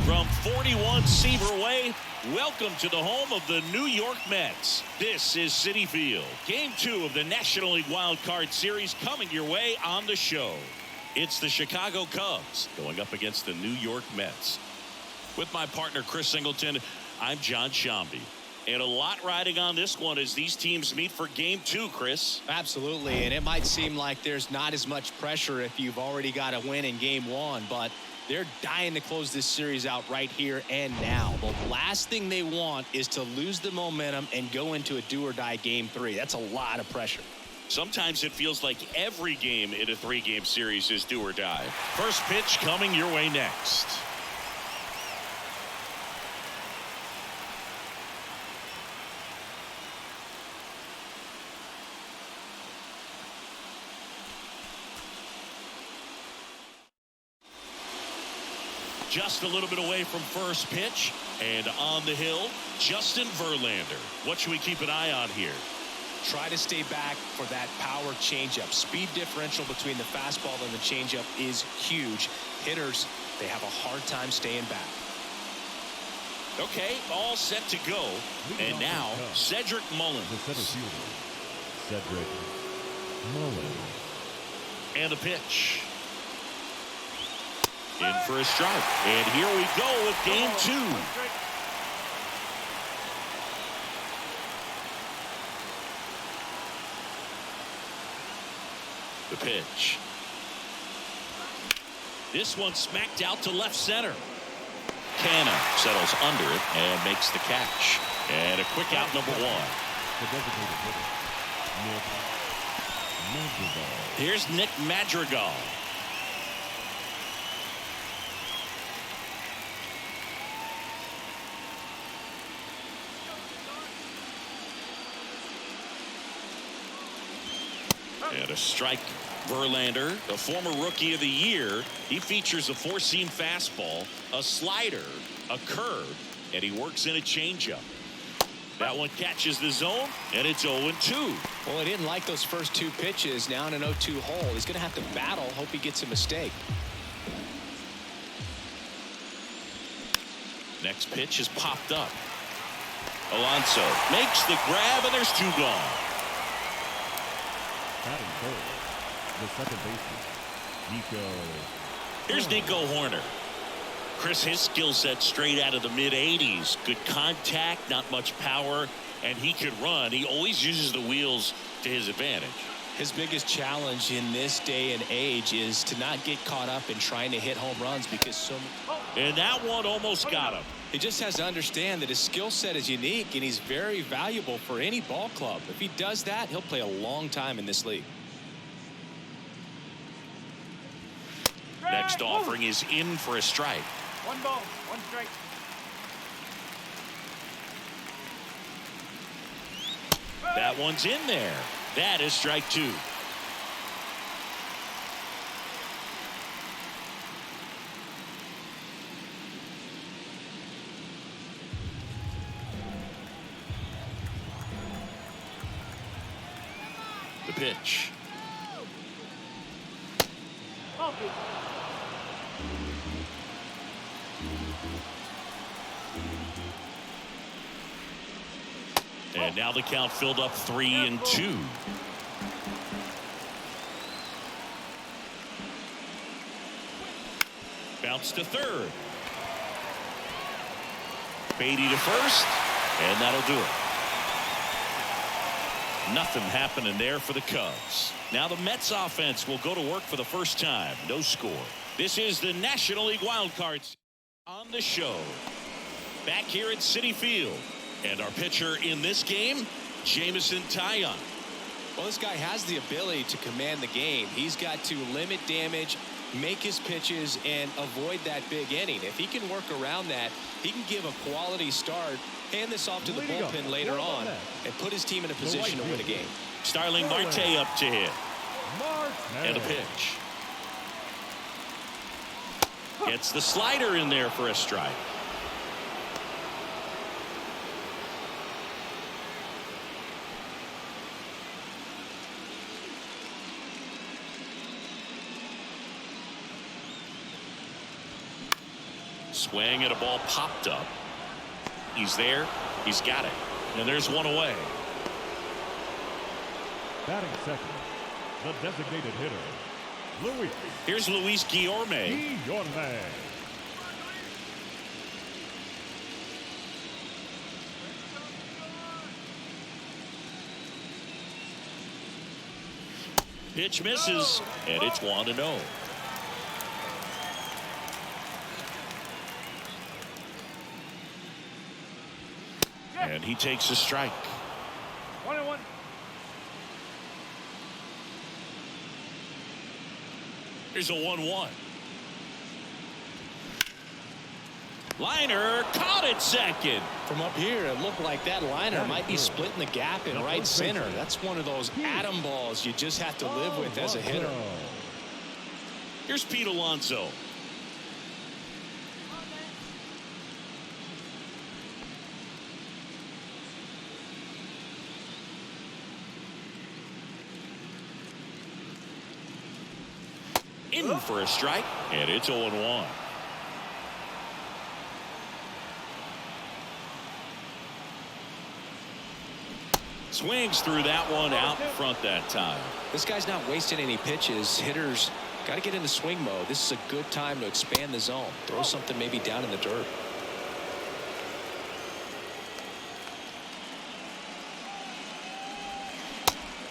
From 41 Seaver Way, welcome to the home of the New York Mets. This is Citi Field. Game 2 of the National League Wild Card Series coming your way on the show. It's the Chicago Cubs going up against the New York Mets. With my partner Chris Singleton, I'm John Shambi. And a lot riding on this one as these teams meet for Game 2, Chris. Absolutely, and it might seem like there's not as much pressure if you've already got a win in Game 1, but they're dying to close this series out right here and now. The last thing they want is to lose the momentum and go into a do-or-die Game 3. That's a lot of pressure. Sometimes it feels like every game in a 3-game series is do or die. First pitch coming your way next. Just a little bit away from first pitch, and on the hill, Justin Verlander. What should we keep an eye on here? Try to stay back for that power changeup. Speed differential between the fastball and the changeup is huge. Hitters, they have a hard time staying back. Okay, all set to go. And now, Cedric Mullins. The center fielder, Cedric Mullins. And the pitch. In for a strike. And here we go with Game 2. The pitch. This one smacked out to left center. Canna settles under it and makes the catch. And a quick out, number 1. The designated hitter, Nick Madrigal. Here's Nick Madrigal. And a strike. Verlander, the former Rookie of the Year, he features a 4-seam fastball, a slider, a curve, and he works in a changeup. That one catches the zone, and it's 0-2. Well, he didn't like those first 2 pitches. Now in an 0-2 hole, he's going to have to battle. Hope he gets a mistake. Next pitch is popped up. Alonso makes the grab, and there's 2 gone. Batting third, the second baseman, Nico. Here's Nico Horner. Chris, his skill set straight out of the mid-80s. Good contact, not much power, and he can run. He always uses the wheels to his advantage. His biggest challenge in this day and age is to not get caught up in trying to hit home runs because so many. And that one almost got him. He just has to understand that his skill set is unique and he's very valuable for any ball club. If he does that, he'll play a long time in this league. Next offering is in for a strike. 1 ball, 1 strike. That one's in there. That is strike 2. The pitch. And now the count filled up 3-2. Bounce to third. Beatty to first, and that'll do it. Nothing happening there for the Cubs. Now the Mets offense will go to work for the first time. No score. This is the National League Wild Cards on the show. Back here at Citi Field. And our pitcher in this game, Jameson Taillon. Well, this guy has the ability to command the game. He's got to limit damage, make his pitches, and avoid that big inning. If he can work around that, he can give a quality start, hand this off to the bullpen later on, and put his team in a position to win a game. Starling Marte up to hit. And a pitch. Gets the slider in there for a strike. Swing and a ball popped up. He's there. He's got it. And there's one away. Batting second, the designated hitter, Luis. Here's Luis Guillorme. Guillorme. Pitch misses, and it's 1-0. And he takes a strike. 1-1. Here's a 1-1. Liner caught at second. From up here, it looked like that liner might be splitting the gap in right center. That's one of those atom balls you just have to live with as a hitter. Here's Pete Alonso. In for a strike, and it's 0-1. Swings through that one out in front that time. This guy's not wasting any pitches. Hitters got to get into swing mode. This is a good time to expand the zone. Throw something maybe down in the dirt.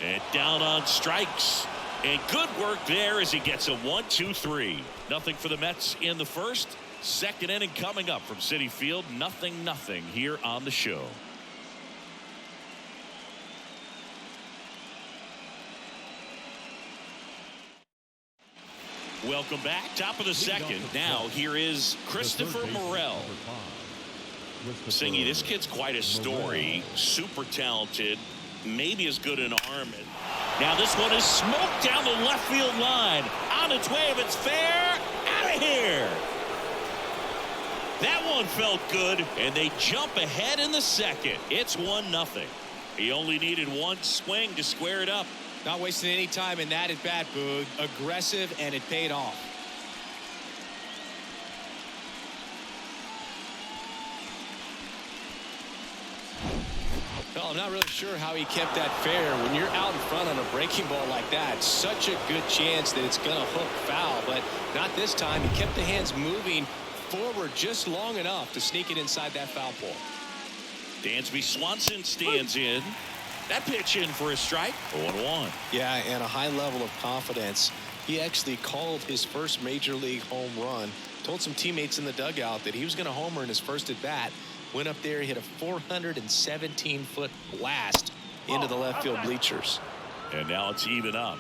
And down on strikes. And good work there as he gets a 1-2-3. Nothing for the Mets in the first. Second inning coming up from Citi Field. 0-0 here on the show. Welcome back. Top of the second. Now here is Christopher Morel. Singy, this kid's quite a story. Super talented. Maybe as good an arm. Now this one is smoked down the left field line. On its way, if it's fair, out of here. That one felt good, and they jump ahead in the second. It's 1-0. He only needed one swing to square it up. Not wasting any time in that at bat, Boog. Aggressive, and it paid off. Well, I'm not really sure how he kept that fair. When you're out in front on a breaking ball like that, such a good chance that it's going to hook foul, but not this time. He kept the hands moving forward just long enough to sneak it inside that foul pole. Dansby Swanson stands in. That pitch in for a strike. 0-1. Yeah, and a high level of confidence. He actually called his first major league home run. Told some teammates in the dugout that he was going to homer in his first at bat. Went up there, hit a 417-foot blast into the left field bleachers. And now it's even up.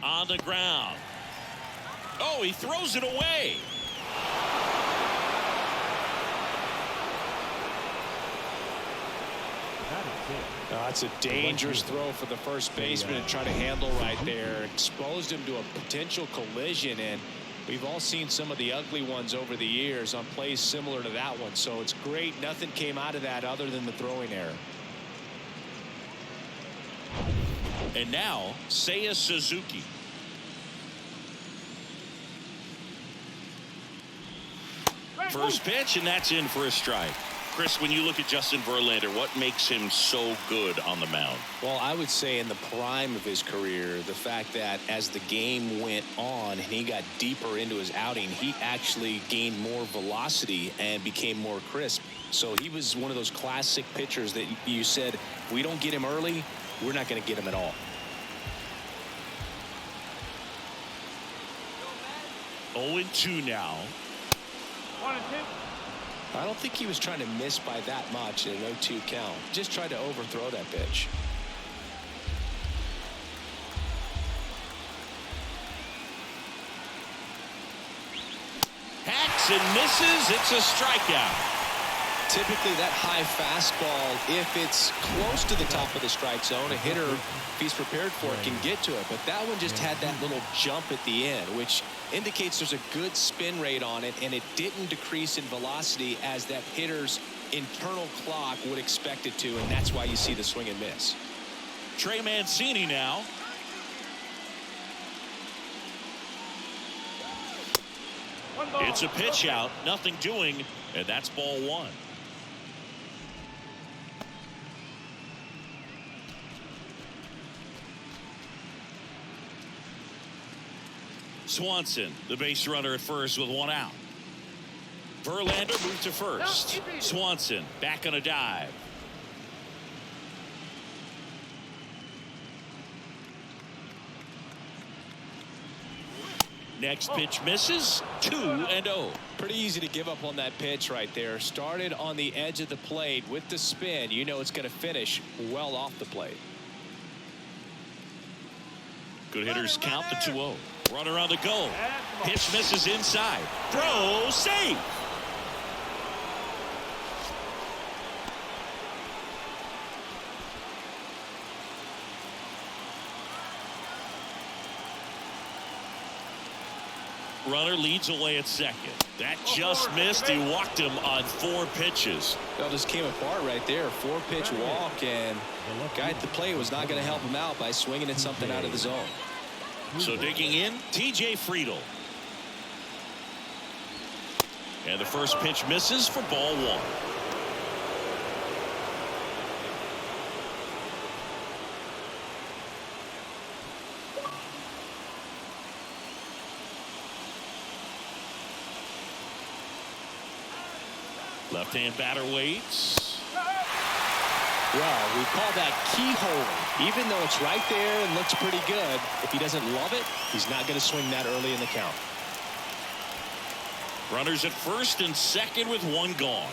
On the ground. Oh, he throws it away. That's a dangerous throw for the first baseman to try to handle right there. Exposed him to a potential collision, and we've all seen some of the ugly ones over the years on plays similar to that one. So it's great nothing came out of that other than the throwing error. And now Seiya Suzuki. First pitch, and that's in for a strike. Chris, when you look at Justin Verlander, what makes him so good on the mound? Well, I would say in the prime of his career, the fact that as the game went on and he got deeper into his outing, he actually gained more velocity and became more crisp. So he was one of those classic pitchers that you said, we don't get him early, we're not going to get him at all. Oh, 0-2 now. 1-2. I don't think he was trying to miss by that much in an 0-2 count. Just tried to overthrow that pitch. Hacks and misses. It's a strikeout. Typically that high fastball, if it's close to the top of the strike zone, a hitter, if he's prepared for it, can get to it. But that one just had that little jump at the end, which indicates there's a good spin rate on it, and it didn't decrease in velocity as that hitter's internal clock would expect it to, and that's why you see the swing and miss. Trey Mancini now. One ball. It's a pitch out, nothing doing, and that's ball one. Swanson, the base runner at first with one out. Verlander moved to first. Swanson back on a dive. Next pitch misses. 2-0. Pretty easy to give up on that pitch right there. Started on the edge of the plate with the spin. You know it's going to finish well off the plate. Good hitters count the 2-0. Runner on the go. Pitch misses inside. Throw safe. Runner leads away at second. That just missed. He walked him on 4 pitches. Well, just came apart right there. 4-pitch walk, and the guy at the plate was not going to help him out by swinging at something out of the zone. So digging in, TJ Friedel. And the first pitch misses for ball one. Left-hand batter waits. Well, we call that keyhole. Even though it's right there and looks pretty good, if he doesn't love it, he's not going to swing that early in the count. Runners at first and second with one gone.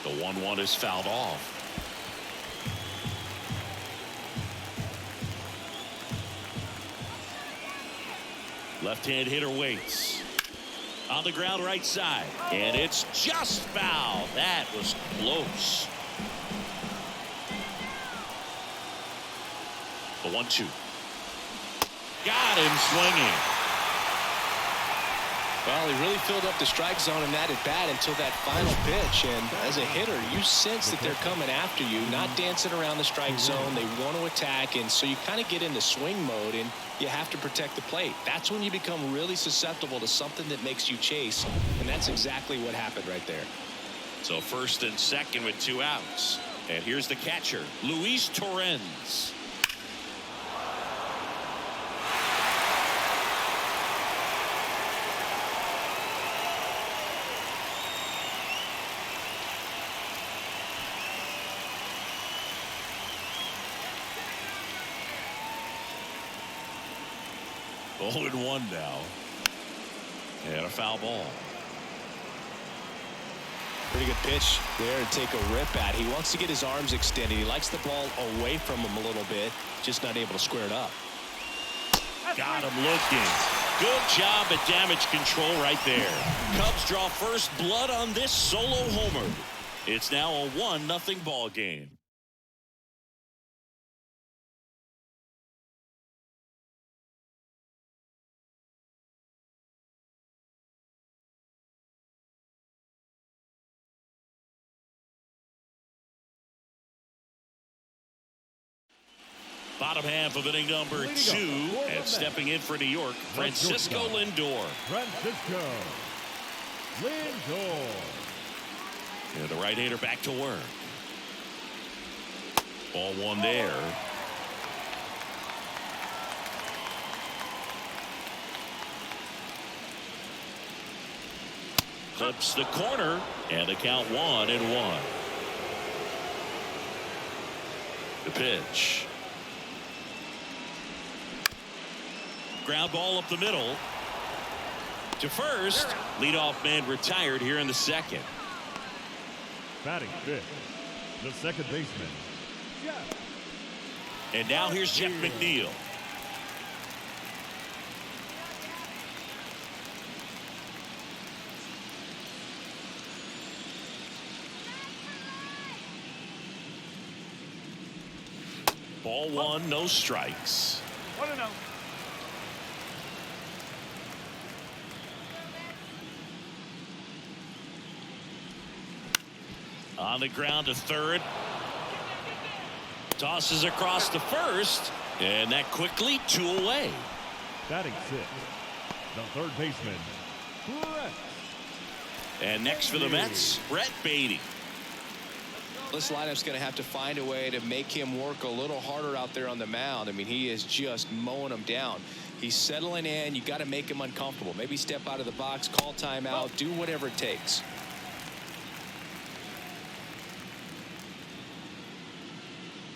The 1-1 is fouled off. Left-hand hitter waits. On the ground right side. And it's just foul. That was close. The 1-2. Got him swinging. Well, he really filled up the strike zone in that at bat until that final pitch. And as a hitter, you sense that they're coming after you, not dancing around the strike zone. They want to attack, and so you kind of get into swing mode, and you have to protect the plate. That's when you become really susceptible to something that makes you chase, and that's exactly what happened right there. So first and second with 2 outs. And here's the catcher, Luis Torrens. Oh, and 1 now. And a foul ball. Pretty good pitch there to take a rip at. He wants to get his arms extended. He likes the ball away from him a little bit, just not able to square it up. Got him looking. Good job at damage control right there. Cubs draw first blood on this solo homer. It's now a 1-0 ball game. Bottom half of inning number 2, and stepping in for New York, Francisco Lindor. Francisco Lindor. And the right-hander back to work. Ball 1 there. Clips the corner, and the count 1-1. The pitch. Ground ball up the middle. To first. Leadoff man retired here in the second. Batting fifth, the second baseman, Jeff. And now here's Jeff McNeil. Ball 1, no strikes. 1-0. On the ground to third. Tosses across the first, and that quickly 2 away. Batting 6, the third baseman, Brett. And next for the Mets, Brett Beatty. This lineup's going to have to find a way to make him work a little harder out there on the mound. I mean, he is just mowing them down. He's settling in. You got to make him uncomfortable. Maybe step out of the box, call timeout, do whatever it takes.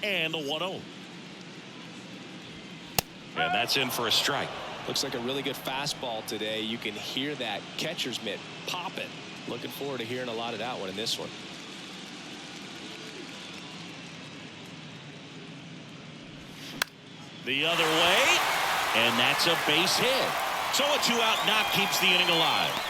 And a 1-0. And that's in for a strike. Looks like a really good fastball today. You can hear that catcher's mitt popping. Looking forward to hearing a lot of that one in this one. The other way, and that's a base hit. So a 2-out knock keeps the inning alive.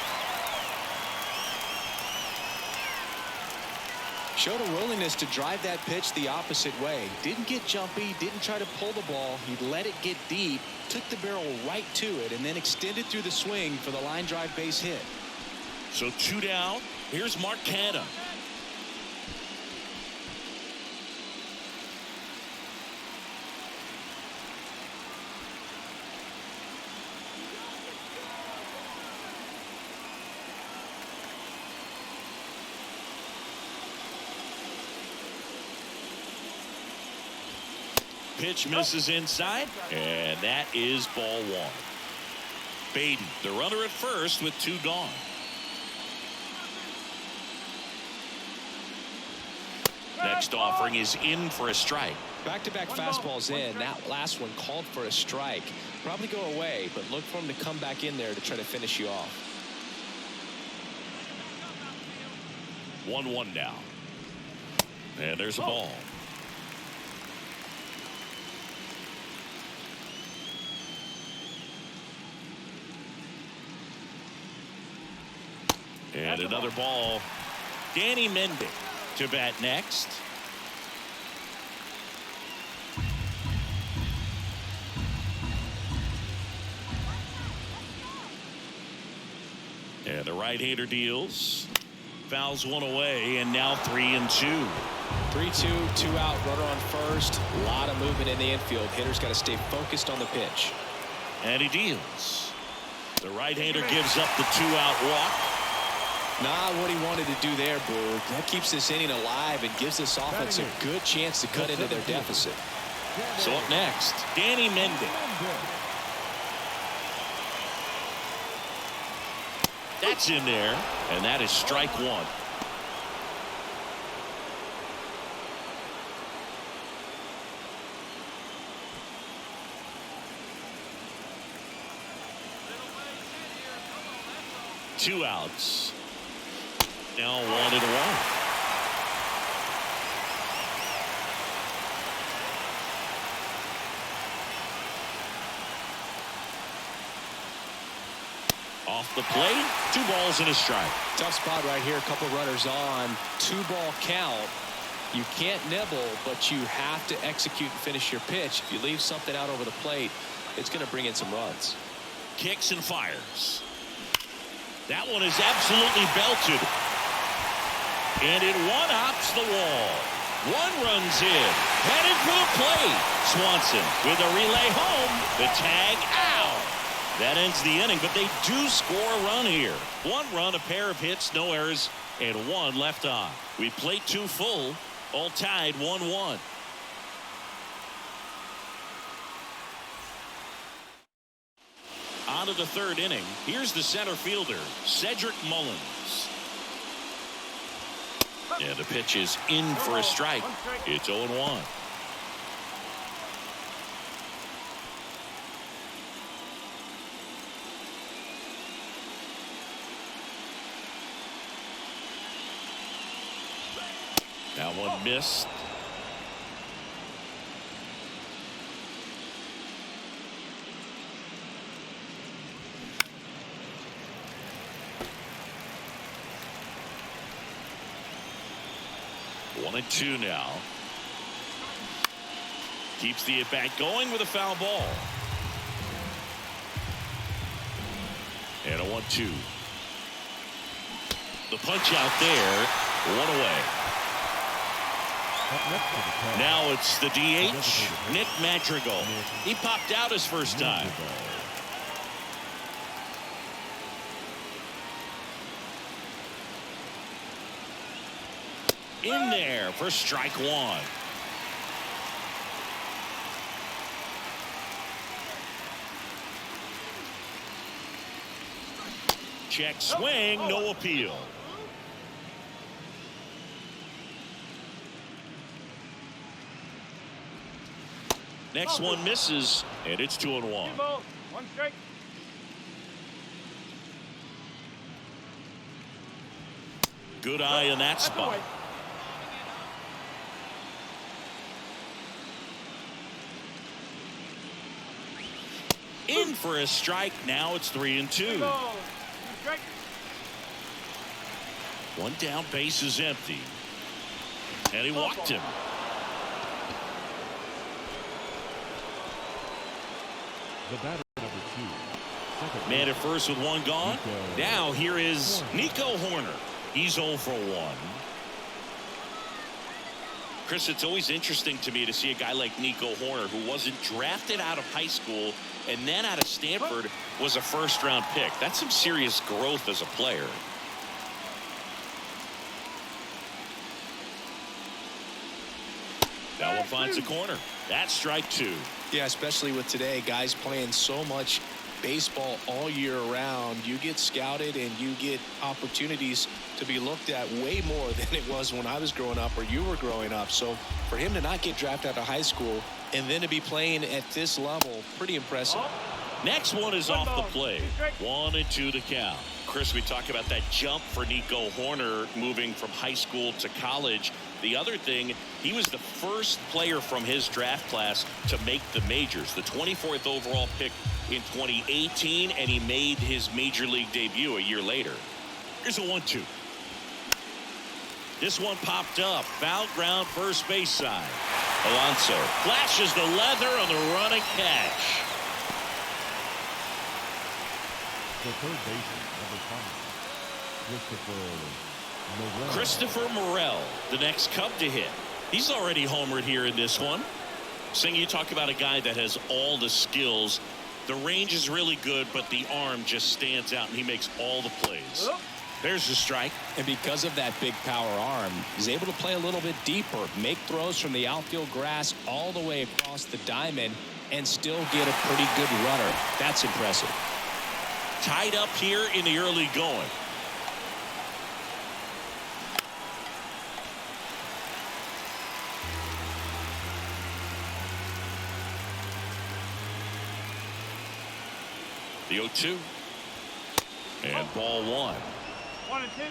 Showed a willingness to drive that pitch the opposite way. Didn't get jumpy, didn't try to pull the ball. He let it get deep, took the barrel right to it, and then extended through the swing for the line drive base hit. So 2 down. Here's Mark Canha. Pitch misses inside, and that is ball 1. Beatty, the runner at first with 2 gone. Next offering is in for a strike. Back-to-back fastballs in. That last one called for a strike. Probably go away, but look for him to come back in there to try to finish you off. 1-1 now. And there's a ball. And another ball. Danny Mendick to bat next. And the right-hander deals. Fouls one away, and now 3-2. 3-2, 2-out, runner on first. A lot of movement in the infield. Hitter's got to stay focused on the pitch. And he deals. The right-hander gives up the 2-out walk. Not what he wanted to do there, Boo. That keeps this inning alive and gives this offense a good chance to cut into their deficit. So up next, Danny Mendick. That's in there, and that is strike 1. Two outs. Now 1-1. Off the plate, 2 balls and a strike. Tough spot right here. A couple runners on. 2-ball count. You can't nibble, but you have to execute and finish your pitch. If you leave something out over the plate, it's going to bring in some runs. Kicks and fires. That one is absolutely belted. And it one-hops the wall. 1 runs in. Headed for the plate. Swanson with a relay home. The tag out. That ends the inning, but they do score a run here. 1 run, a pair of hits, no errors, and 1 left on. We played 2 full, all tied 1-1. On to the 3rd inning. Here's the center fielder, Cedric Mullins. Yeah, the pitch is in for a strike. It's 0-1. That one missed. One and 2 now. Keeps the at-bat going with a foul ball. And a 1-2. The punch out there. 1 away. Up next to the tag. Now it's the DH, Nick Madrigal. He popped out his first time. In there for strike one. Check swing, no appeal. Next one misses, and it's 2-1. One strike. Good eye in that spot. In for a strike. Now it's 3-2. One down, base is empty. And he walked him. The batter number 2. Man at first with one gone. Now here is Nico Horner. He's 0 for 1. Chris, it's always interesting to me to see a guy like Nico Horner, who wasn't drafted out of high school and then out of Stanford was a first-round pick. That's some serious growth as a player. That one finds a corner. That's strike 2. Yeah, especially with today, guys playing so much baseball all year round. You get scouted and you get opportunities to be looked at way more than it was when I was growing up or you were growing up. So for him to not get drafted out of high school and then to be playing at this level, pretty impressive. Next one is off the plate. 1-2 the count. Chris, we talk about that jump for Nico Horner moving from high school to college. The other thing, he was the first player from his draft class to make the majors, the 24th overall pick in 2018, and he made his major league debut a year later. Here's a 1-2. This one popped up. Foul ground, first base side. Alonso flashes the leather on the running catch. The third baseman, number 5, Christopher Morel, the next Cub to hit. He's already homered here in this one. Sing, you talk about a guy that has all the skills. The range is really good, but the arm just stands out, and he makes all the plays. There's the strike. And because of that big power arm, he's able to play a little bit deeper, make throws from the outfield grass all the way across the diamond, and still get a pretty good runner. That's impressive. Tied up here in the early going. The 0-2. And ball 1. 1-2.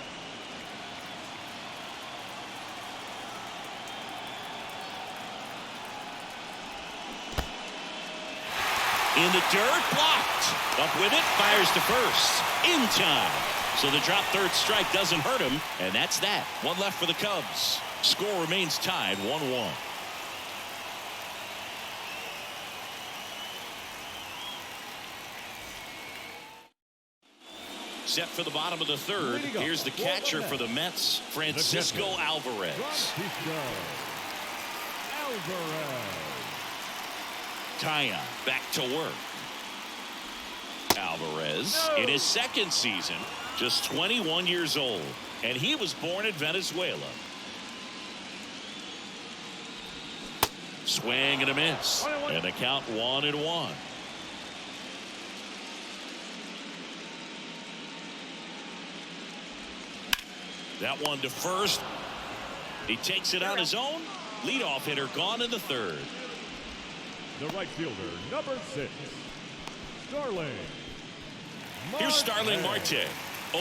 In the dirt, blocked. Up with it, fires to first. In time. So the drop third strike doesn't hurt him, and that's that. One left for the Cubs. Score remains tied 1-1. Set for the bottom of the third. Here's the catcher for the Mets, Francisco Alvarez. Taillon back to work. Alvarez in his second season, just 21 years old, and he was born in Venezuela. Swing and a miss, and the count 1-1. That one to first. He takes it on his own. Leadoff hitter gone in the third. The right fielder, number 6, Starling. Here's Starling Marte. 0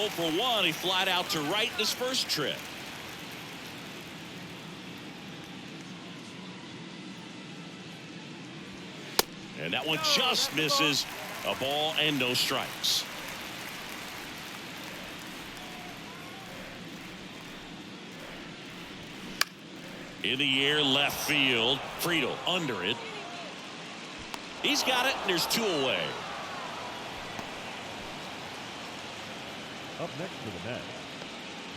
for 1. He flied out to right in his first trip. And that one just misses. A ball and no strikes. In the air, left field. Friedel under it. He's got it, and there's 2 away. Up next for the Mets,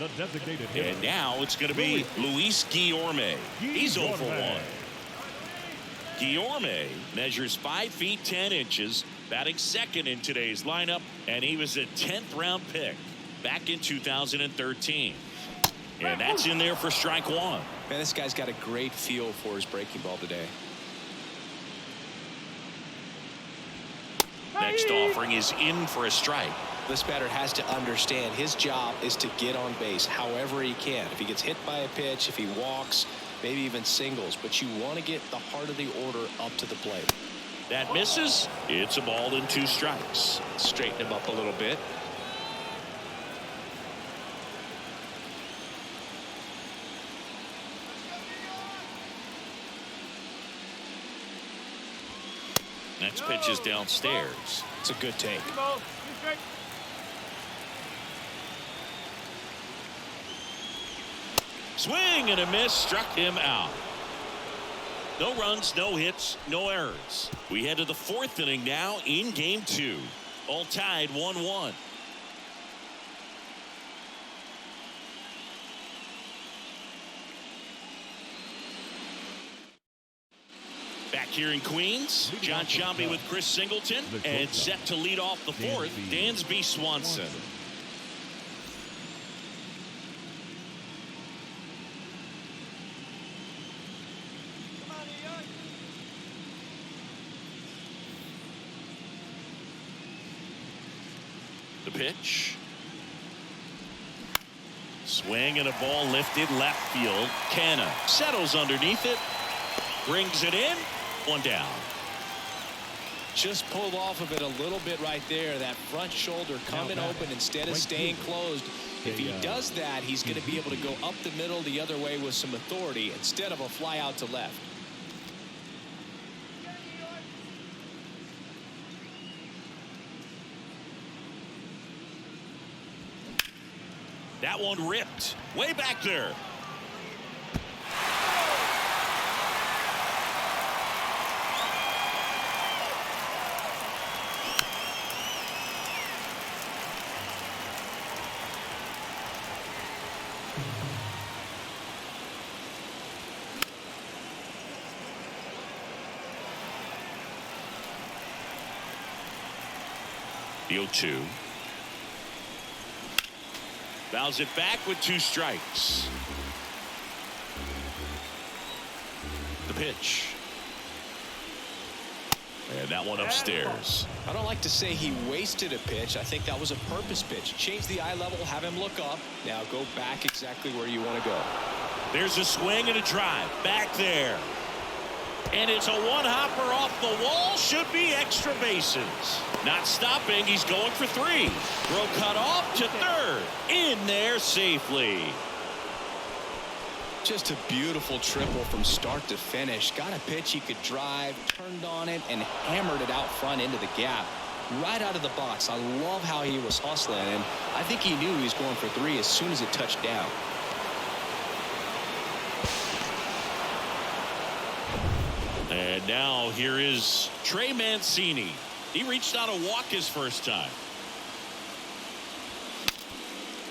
the designated hitter. And now it's going to be Luis Guillorme. He's 0 for 1. Guillorme measures 5 feet 10 inches, batting second in today's lineup, and he was a 10th round pick back in 2013. And that's in there for strike one. Man, this guy's got a great feel for his breaking ball today. Next offering is in for a strike. This batter has to understand his job is to get on base however he can. If he gets hit by a pitch, if he walks, maybe even singles, but you want to get the heart of the order up to the plate. That misses. It's a ball and 2 strikes. Straighten him up a little bit. Next pitch is downstairs. It's a good take. Swing and a miss, struck him out. No runs, no hits, no errors. We head to the 4th inning now in game 2. All tied 1-1. Back here in Queens, John Sciambi with Chris Singleton, and set to lead off the 4th, Dansby Swanson. The pitch. Swing and a ball lifted left field. Canna settles underneath it. Brings it in. 1 down. Just pulled off of it a little bit right there. That front shoulder coming open instead of staying closed. If he does that, he's going to be able to go up the middle the other way with some authority instead of a fly out to left. That one ripped way back there. The 0-2. Fouls it back with 2 strikes. The pitch. And that one upstairs. I don't like to say he wasted a pitch. I think that was a purpose pitch. Change the eye level, have him look up. Now go back exactly where you want to go. There's a swing and a drive. Back there. And it's a one-hopper off the wall. Should be extra bases. Not stopping. He's going for 3. Throw cut off to 3rd. In there safely. Just a beautiful triple from start to finish. Got a pitch he could drive, turned on it, and hammered it out front into the gap. Right out of the box. I love how he was hustling, and I think he knew he was going for 3 as soon as it touched down. And now here is Trey Mancini. He reached out a walk his first time.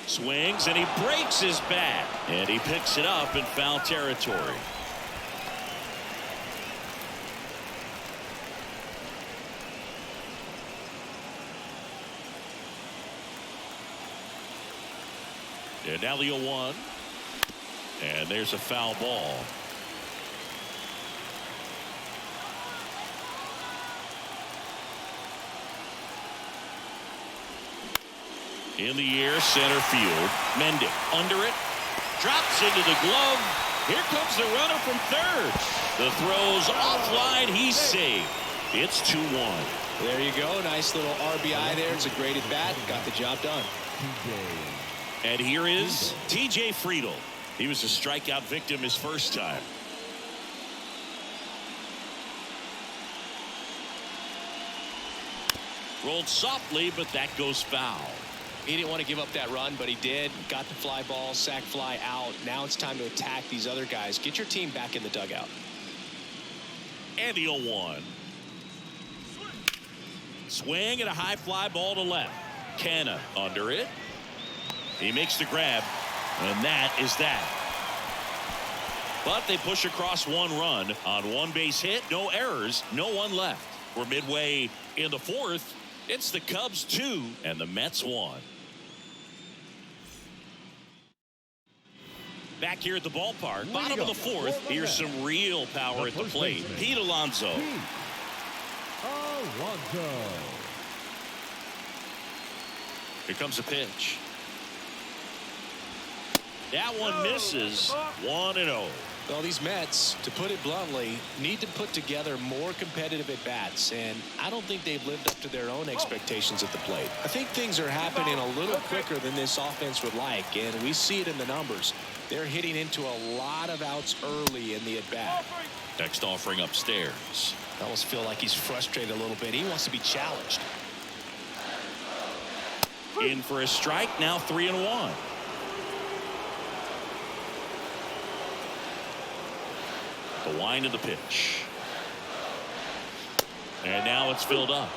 Swings and he breaks his bat. And he picks it up in foul territory. And now the 0-1. And there's a foul ball. In the air, center field. Mendick under it. Drops into the glove. Here comes the runner from 3rd. The throw's offline. He's safe. It's 2-1. There you go. Nice little RBI there. It's a great at bat. Got the job done. And here is TJ Friedl. He was a strikeout victim his first time. Rolled softly, but that goes foul. He didn't want to give up that run, but he did. Got the fly ball, sac fly out. Now it's time to attack these other guys. Get your team back in the dugout. And the 0-1. Swing and a high fly ball to left. Canna under it. He makes the grab. And that is that. But they push across one run on one base hit. No errors. No one left. We're midway in the fourth. It's the Cubs 2 and the Mets 1. Back here at the ballpark, bottom of the fourth. Here's some real power at the plate. Pete Alonso. Here comes a pitch. That one misses. 1-0. Well, these Mets, to put it bluntly, need to put together more competitive at-bats, and I don't think they've lived up to their own expectations at the plate. I think things are happening a little quicker than this offense would like, and we see it in the numbers. They're hitting into a lot of outs early in the at-bat. Next offering upstairs. I almost feel like he's frustrated a little bit. He wants to be challenged. In for a strike, now 3-1. The wind of the pitch. And now it's filled up.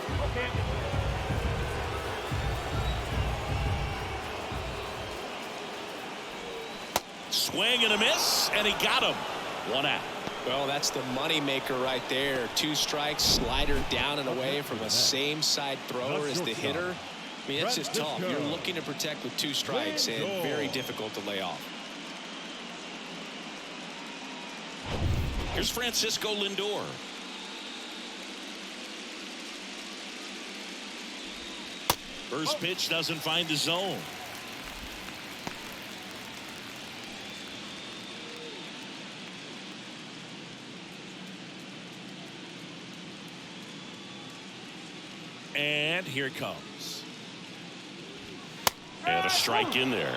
Okay. Swing and a miss, and he got him. 1 out. Well, that's the money maker right there. 2 strikes, slider down and away from a same side thrower as the hitter. I mean, it's just tough. You're looking to protect with 2 strikes and very difficult to lay off. Here's Francisco Lindor. First pitch doesn't find the zone. And here it comes. And a strike in there.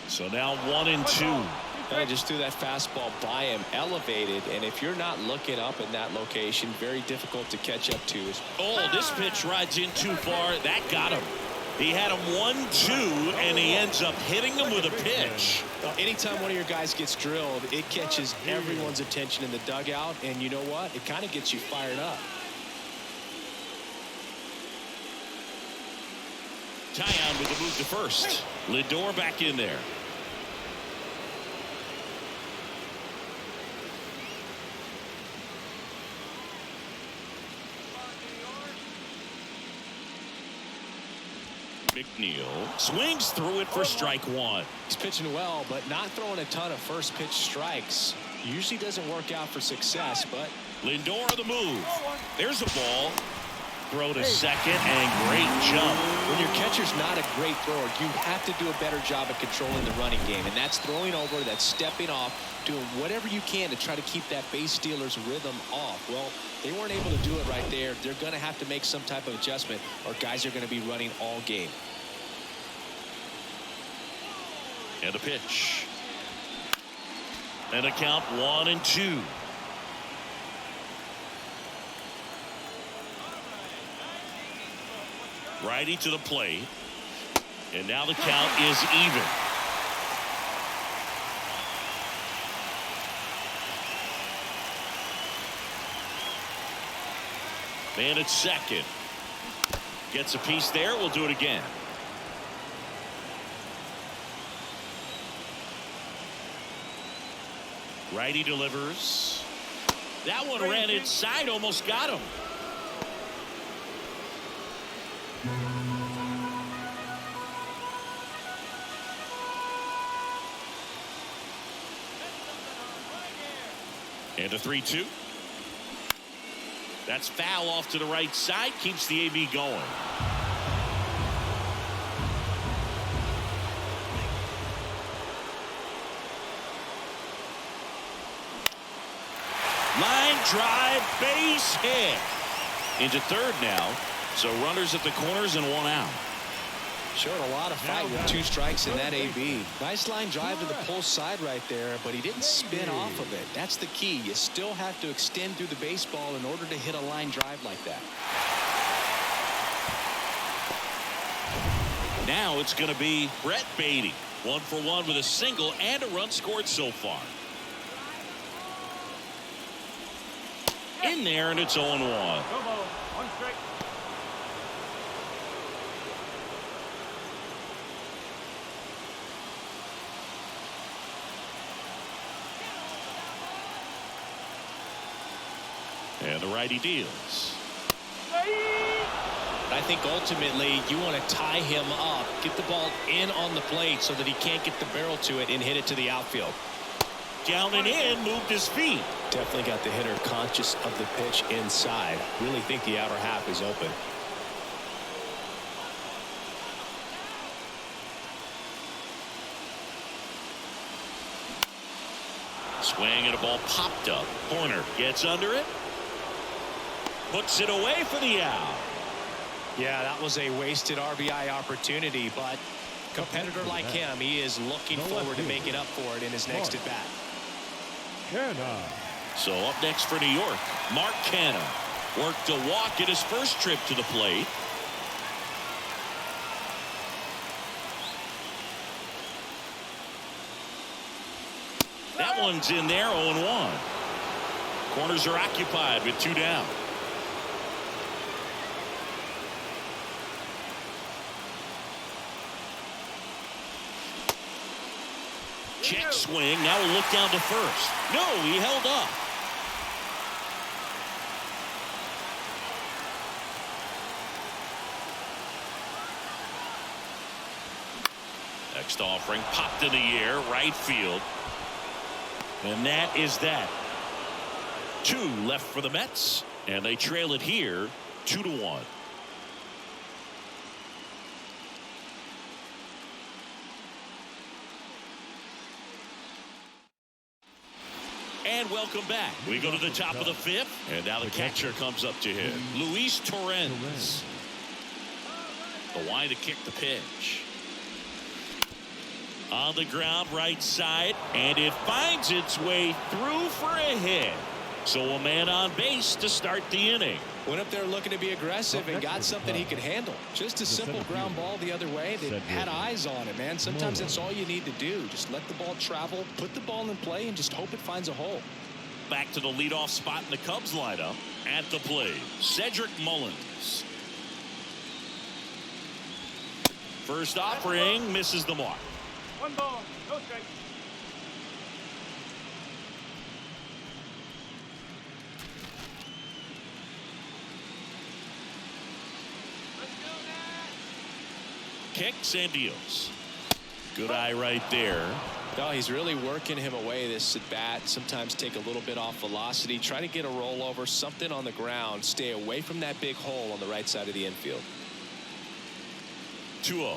So now 1-2. They just threw that fastball by him, elevated, and if you're not looking up in that location, very difficult to catch up to. Oh, this pitch rides in too far. That got him. He had him 1-2, and he ends up hitting him with a pitch. Anytime one of your guys gets drilled, it catches everyone's attention in the dugout, and you know what? It kind of gets you fired up. Tyon with the move to first. Lindor back in there. McNeil swings through it for strike 1. He's pitching well, but not throwing a ton of first pitch strikes. Usually doesn't work out for success, but Lindor the move. There's a ball. Throw to second, and great jump. When your catcher's not a great thrower, you have to do a better job of controlling the running game, and that's throwing over, that's stepping off, doing whatever you can to try to keep that base stealer's rhythm off. Well, they weren't able to do it right there. They're going to have to make some type of adjustment, or guys are going to be running all game. And a pitch. And a count 1-2. Righty to the plate. And now the count is even. Man at second. Gets a piece there. We'll do it again. Righty delivers. That one ran inside, almost got him. And a 3-2. That's foul off to the right side. Keeps the AB going. Line drive, base hit. Into third now. So runners at the corners and 1 out. Showed a lot of fight with 2 strikes in that AB. Nice line drive to the pull side right there, but he didn't spin off of it. That's the key. You still have to extend through the baseball in order to hit a line drive like that. Now it's going to be Brett Beatty. 1 for 1 with a single and a run scored so far. in there, and it's 0-1. No ball. One strike. And the righty deals. I think ultimately you want to tie him up, get the ball in on the plate so that he can't get the barrel to it and hit it to the outfield. Down and in, moved his feet. Definitely got the hitter conscious of the pitch inside. Really think the outer half is open. Swing and a ball popped up. Horner gets under it. Puts it away for the out. Yeah, that was a wasted RBI opportunity, but competitor like him, he is looking forward to making up for it in his next at bat. So up next for New York, Mark Canha worked a walk at his first trip to the plate. That one's in there, 0-1. Corners are occupied with 2 down. Check swing. Now a look down to first. No, he held up. Next offering popped in the air, right field. And that is that. 2 left for the Mets, and they trail it here 2-1. And welcome back. We go to the top of the 5th, and now the catcher comes up to him. Luis Torrens. The line to kick the pitch. On the ground, right side, and it finds its way through for a hit. So a man on base to start the inning. Went up there looking to be aggressive and got something he could handle. Just a simple ground ball the other way that had eyes on it, man. Sometimes that's all you need to do. Just let the ball travel, put the ball in play, and just hope it finds a hole. Back to the leadoff spot in the Cubs lineup. At the plate, Cedric Mullins. First offering misses the mark. 1 ball. No strike. Kicks and deals. Good eye right there. No, he's really working him away this at bat. Sometimes take a little bit off velocity. Try to get a rollover, something on the ground. Stay away from that big hole on the right side of the infield. 2-0.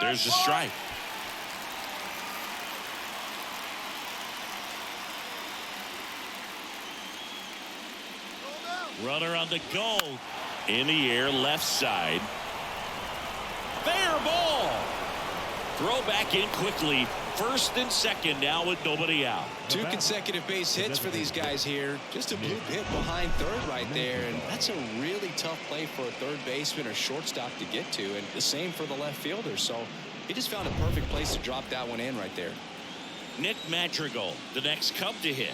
There's the strike. Runner on the go. In the air, left side. Fair ball. Throw back in quickly. First and second now with nobody out. 2 consecutive base hits for these guys here. Just a bloop hit behind third right there, and that's a really tough play for a third baseman or shortstop to get to, and the same for the left fielder. So he just found a perfect place to drop that one in right there. Nick Madrigal, the next Cub to hit.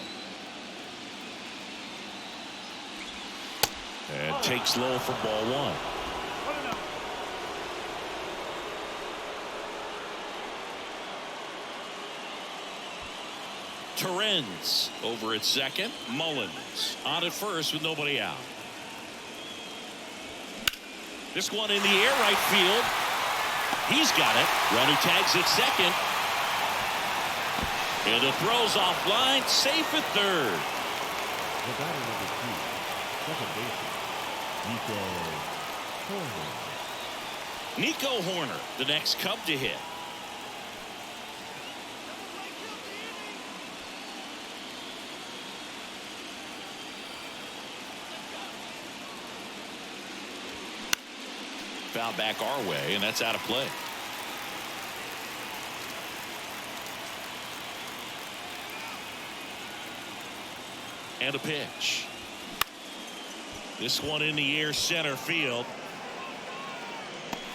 And takes low for ball 1. Torrens over at second. Mullins on at first with nobody out. This one in the air, right field. He's got it. Runner tags at second. And the throw's offline. Safe at third. The batter number 2, second baseman, Nico Horner, the next Cub to hit. Foul back our way, and that's out of play. And a pitch. This one in the air, center field.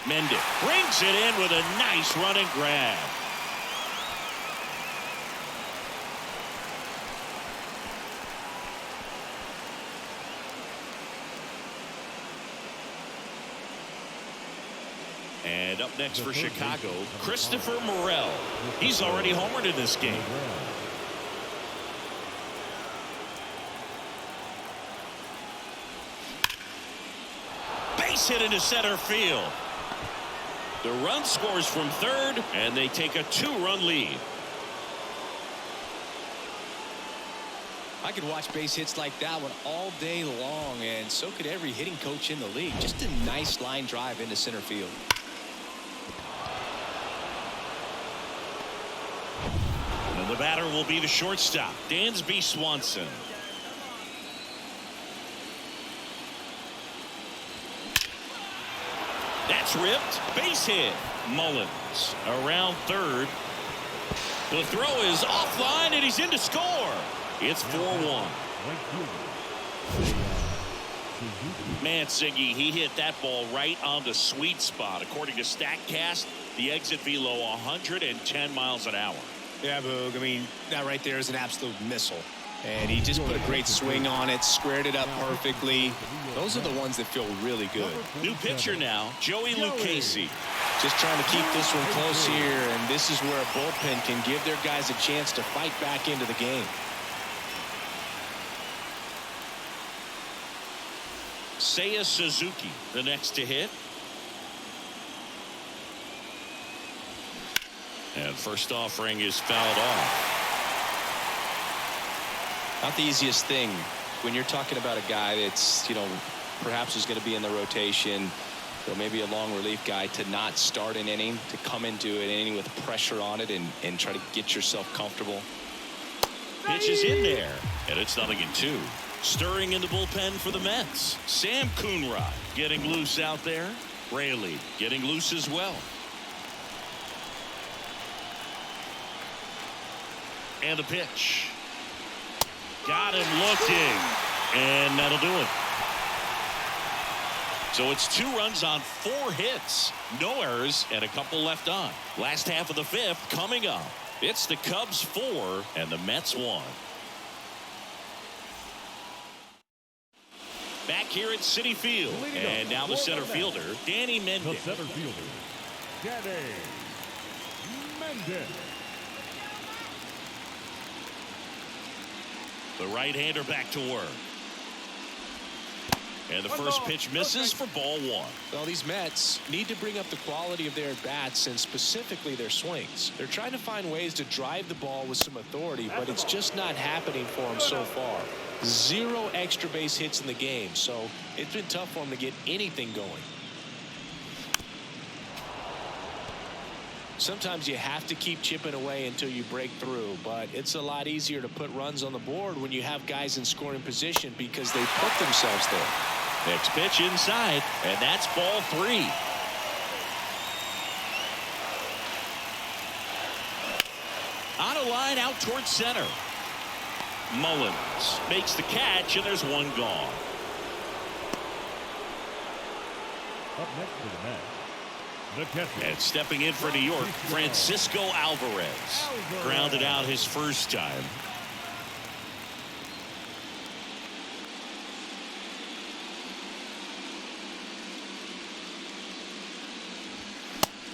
Mendick brings it in with a nice running grab. And up next for Chicago, Christopher Morel. He's already homered in this game. Base hit into center field. The run scores from third, and they take a 2-run lead. I could watch base hits like that one all day long, and so could every hitting coach in the league. Just a nice line drive into center field. And the batter will be the shortstop, Dansby Swanson. That's ripped. Base hit. Mullins around third. The throw is offline, and he's in to score. It's 4-1. Mancini, he hit that ball right on the sweet spot. According to StatCast, the exit velo 110 miles an hour. Yeah, Boog. I mean, that right there is an absolute missile. And he just put a great swing on it, squared it up perfectly. Those are the ones that feel really good. New pitcher now, Joey Lucchesi. Just trying to keep this one close here, and this is where a bullpen can give their guys a chance to fight back into the game. Seiya Suzuki, the next to hit. And first offering is fouled off. Not the easiest thing when you're talking about a guy that's, perhaps is going to be in the rotation, or maybe a long relief guy, to not start an inning, to come into an inning with pressure on it and try to get yourself comfortable. Pitch is in there, and it's 0-2. Stirring in the bullpen for the Mets. Sam Coonrod getting loose out there. Raley getting loose as well. And the pitch. Got him looking, and that'll do it. So it's 2 runs on 4 hits, no errors, and a couple left on. Last half of the 5th coming up. It's the Cubs 4 and the Mets 1. Back here at Citi Field, and now the center fielder, Danny Mendez. The center fielder, Danny Mendez. The right-hander back to work. And the first pitch misses for ball 1. Well, these Mets need to bring up the quality of their at-bats and specifically their swings. They're trying to find ways to drive the ball with some authority, but it's just not happening for them so far. 0 extra base hits in the game, so it's been tough for them to get anything going. Sometimes you have to keep chipping away until you break through, but it's a lot easier to put runs on the board when you have guys in scoring position because they put themselves there. Next pitch inside, and that's ball 3. On a line out towards center. Mullins makes the catch, and there's 1 gone. Up next for the Mets, the catcher. And stepping in for New York, Francisco Alvarez. Grounded out his first time.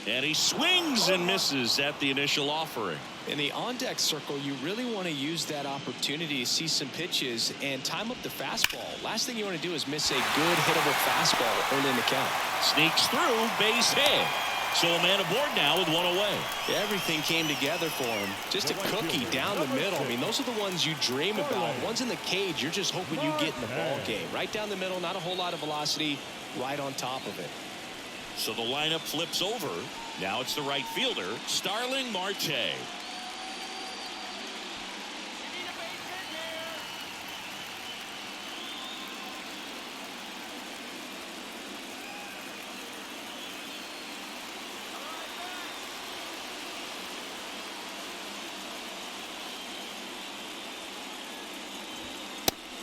And he swings and misses at the initial offering. In the on-deck circle, you really want to use that opportunity to see some pitches and time up the fastball. Last thing you want to do is miss a good hittable fastball early in the count. Sneaks through, base hit. So a man aboard now with 1 away. Everything came together for him. Just a cookie down the middle. I mean, those are the ones you dream about. Ones in the cage, you're just hoping you get in the ball game. Right down the middle, not a whole lot of velocity, right on top of it. So the lineup flips over. Now it's the right fielder, Starling Marte.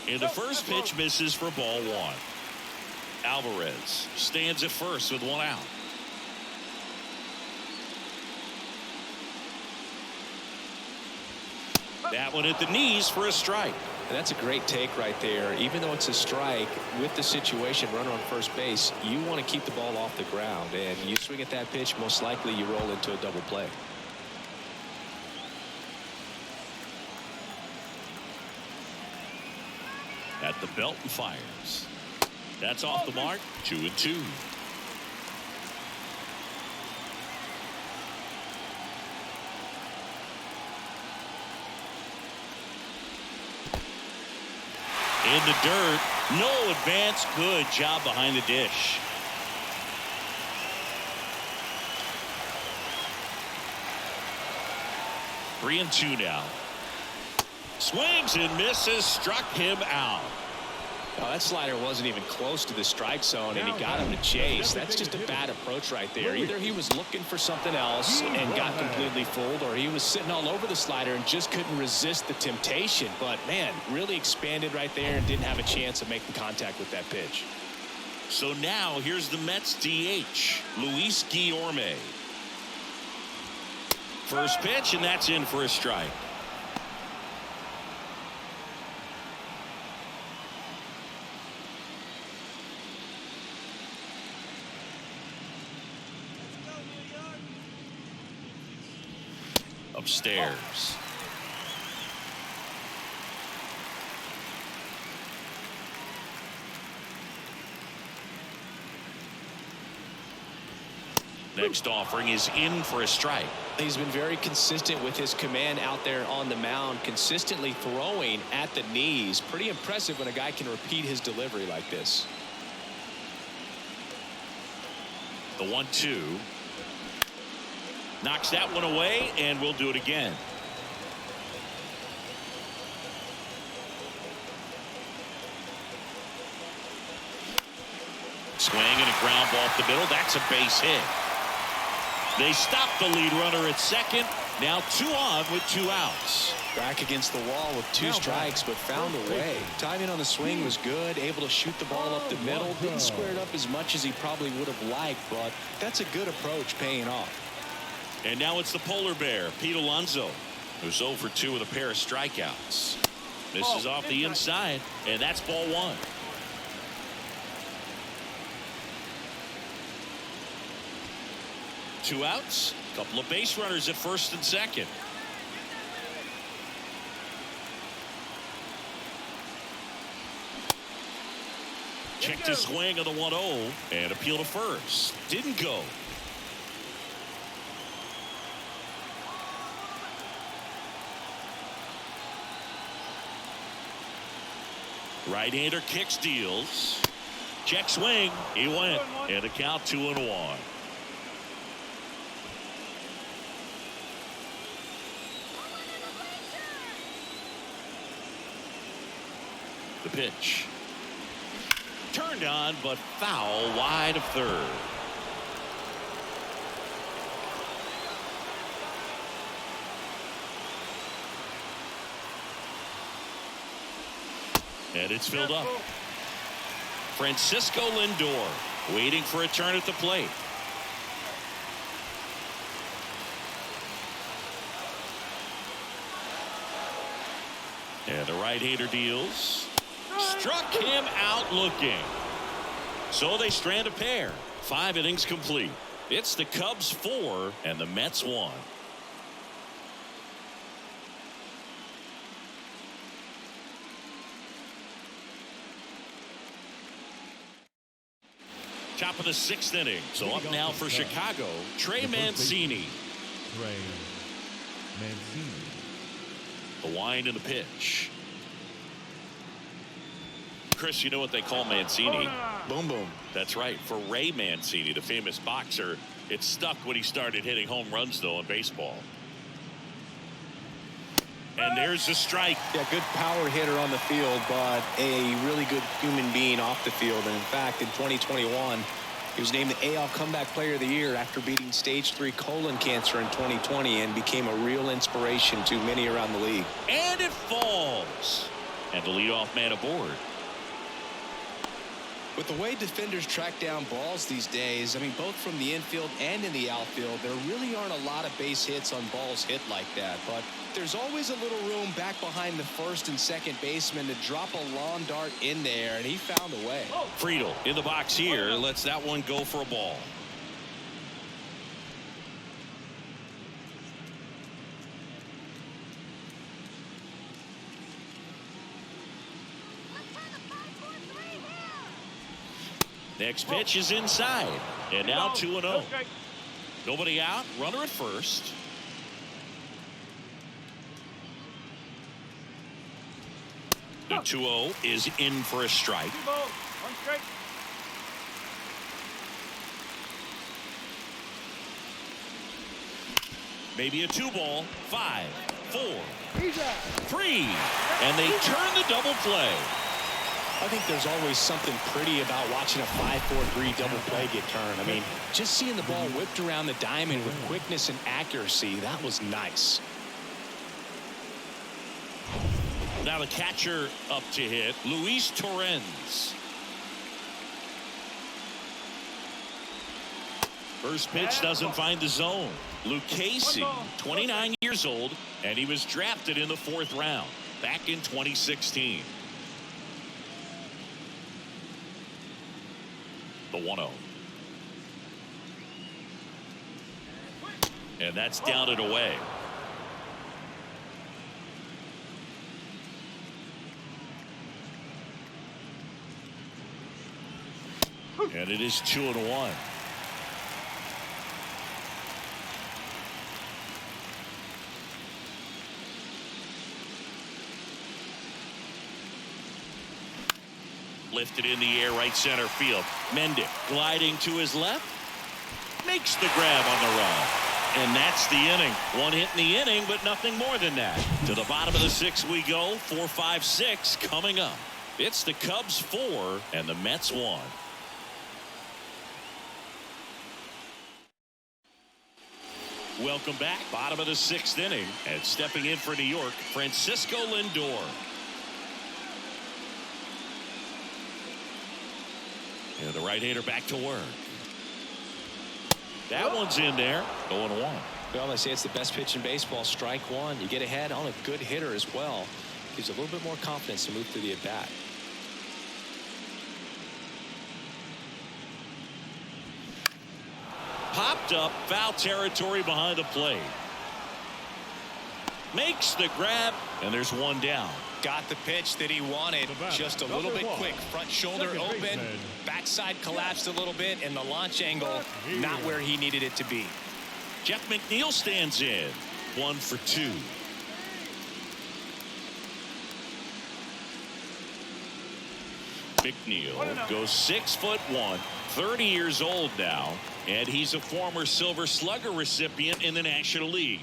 And the first pitch misses for ball 1. Alvarez stands at first with 1 out. That one at the knees for a strike. And that's a great take right there. Even though it's a strike, with the situation, runner on first base, you want to keep the ball off the ground. And you swing at that pitch, most likely you roll into a double play. At the belt and fires. That's off the mark. 2-2. In the dirt. No advance. Good job behind the dish. Three and two now. Swings and misses. Struck him out. Oh, that slider wasn't even close to the strike zone, and he got him to chase. That's just a bad approach right there. Either he was looking for something else and got completely fooled, or he was sitting all over the slider and just couldn't resist the temptation. But, man, really expanded right there and didn't have a chance to make the contact with that pitch. So now here's the Mets DH, Luis Guillorme. First pitch, and that's in for a strike. Upstairs. Next offering is in for a strike. He's been very consistent with his command out there on the mound, consistently throwing at the knees. Pretty impressive when a guy can repeat his delivery like this. The 1-2. Knocks that one away, and we'll do it again. Swing and a ground ball off the middle. That's a base hit. They stop the lead runner at second. Now 2 on with 2 outs. Back against the wall with 2 strikes, but found a way. Timing on the swing was good, able to shoot the ball up the middle. Didn't square it up as much as he probably would have liked, but that's a good approach, paying off. And now it's the polar bear, Pete Alonso, who's 0 for 2 with a pair of strikeouts. Misses off the inside, and that's ball 1. Two outs, couple of base runners at first and second. Checked his swing on the 1-0 and appeal to first. Didn't go. Right-hander kicks, deals. Check swing. He went. And a count 2-1. The pitch. Turned on, but foul wide of third. And it's filled up. Francisco Lindor waiting for a turn at the plate. And the right-hander deals. Struck him out looking. So they strand a pair. 5 innings complete. It's the Cubs 4 and the Mets 1. Top of the 6th inning. So up now for Chicago, Trey Mancini. Trey Mancini. The wind and the pitch. Chris, you know what they call Mancini? Boom, boom. That's right. For Ray Mancini, the famous boxer, it stuck when he started hitting home runs, though, in baseball. And there's the strike. Yeah, good power hitter on the field, but a really good human being off the field. And in fact, in 2021, he was named the AL Comeback Player of the Year after beating stage 3 colon cancer in 2020 and became a real inspiration to many around the league. And it falls. And the leadoff man aboard. With the way defenders track down balls these days, I mean, both from the infield and in the outfield, there really aren't a lot of base hits on balls hit like that. But there's always a little room back behind the first and second baseman to drop a lawn dart in there, and he found a way. Friedel in the box here lets that one go for a ball. Next pitch is inside, and now 2-0. Nobody out, runner at first. The 2-0 is in for a strike. 2 balls, 1 strike. Maybe a 2-ball, 5, 4, 3, and they turn the double play. I think there's always something pretty about watching a 5-4-3 double play get turned. I mean, just seeing the ball whipped around the diamond with quickness and accuracy, that was nice. Now the catcher up to hit, Luis Torrens. First pitch doesn't find the zone. Lucchesi, 29 years old, and he was drafted in the 4th round back in 2016. The 1-0. And that's down and away. And it is 2-1. Lifted in the air, right center field. Mendick gliding to his left. Makes the grab on the run. And that's the inning. One hit in the inning, but nothing more than that. To the bottom of the 6th we go. 4, 5, 6 coming up. It's the Cubs 4 and the Mets 1. Welcome back. Bottom of the 6th inning. And stepping in for New York, Francisco Lindor. And the right-hander back to work. That one's in there. 0-1. Well, they say it's the best pitch in baseball. Strike one. You get ahead on a good hitter as well. Gives a little bit more confidence to move through the at-bat. Popped up, foul territory behind the plate. Makes the grab, and there's one down. Got the pitch that he wanted, just a little bit quick. Front shoulder open, backside collapsed a little bit, and the launch angle not where he needed it to be. Jeff McNeil stands in. 1 for 2. McNeil goes 6'1", 30 years old now, and he's a former Silver Slugger recipient in the National League.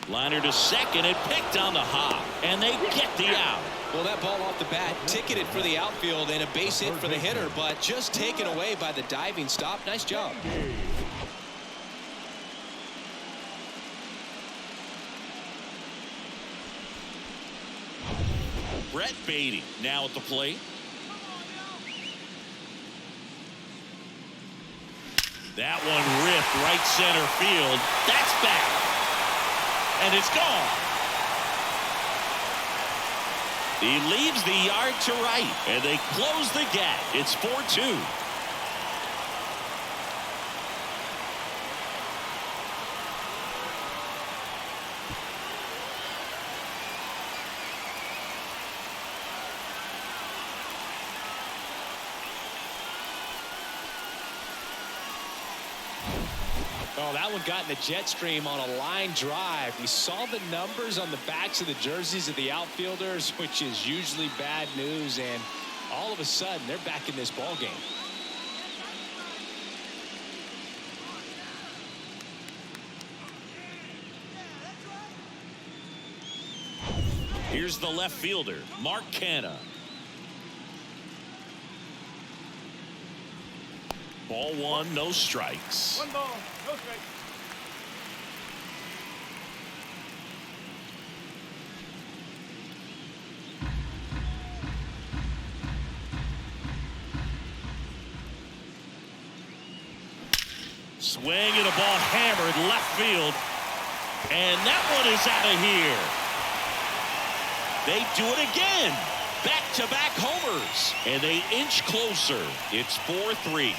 Liner to second and picked on the hop, and they get the out. Well, that ball off the bat ticketed for the outfield and a base hit for the hitter, but just taken away by the diving stop. Nice job. Brett Beatty now at the plate. That one ripped right center field. That's back. And it's gone. He leaves the yard to right, and they close the gap. It's 4-2. Oh, that one got in the jet stream on a line drive. We saw the numbers on the backs of the jerseys of the outfielders, which is usually bad news, and all of a sudden they're back in this ball game. Here's the left fielder, Mark Canha. Ball 1, no strikes. 1 ball, no strikes. Swing and a ball hammered left field. And that one is out of here. They do it again. Back-to-back homers. And they inch closer. It's 4-3.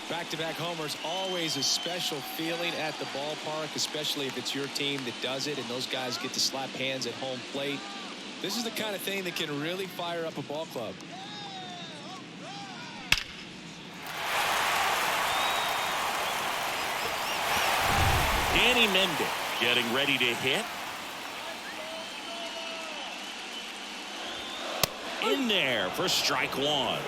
Back-to-back homers, always a special feeling at the ballpark, especially if it's your team that does it and those guys get to slap hands at home plate. This is the kind of thing that can really fire up a ball club. Danny Mendick getting ready to hit. In there for strike one.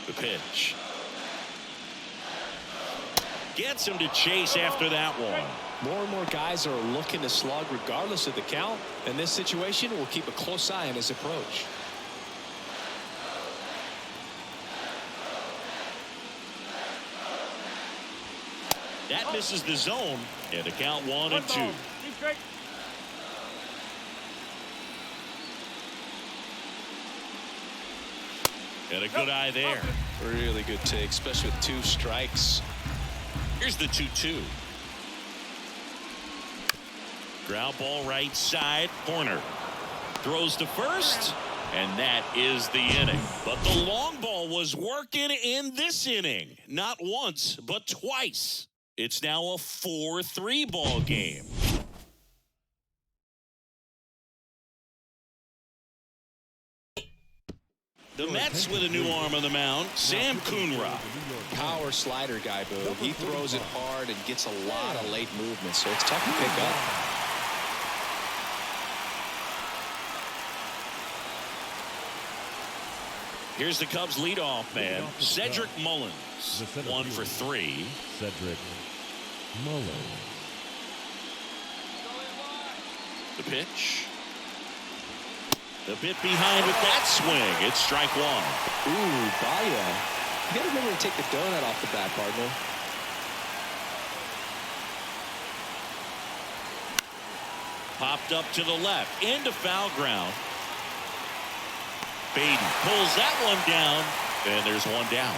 The pitch. Gets him to chase after that one. More and more guys are looking to slug regardless of the count. In this situation, we'll keep a close eye on his approach. That misses the zone. And the count 1-2. And a good eye there. Really good take, especially with 2 strikes. Here's the 2-2. Ground ball right side. Corner. Throws to first. And that is the inning. But the long ball was working in this inning. Not once, but twice. It's now a 4-3 ball game. The Mets with a new arm on the mound, Sam Coonrod. Power slider guy, Boo. He throws it hard and gets a lot of late movement, so it's tough to pick up. Here's the Cubs leadoff man, Cedric Mullins. 1 for 3. Cedric Mullins. The pitch. The bit behind with that swing. It's strike one. Ooh, Baya. You got to remember to take the donut off the bat, partner. Popped up to the left. Into foul ground. Baden pulls that one down. And there's one down.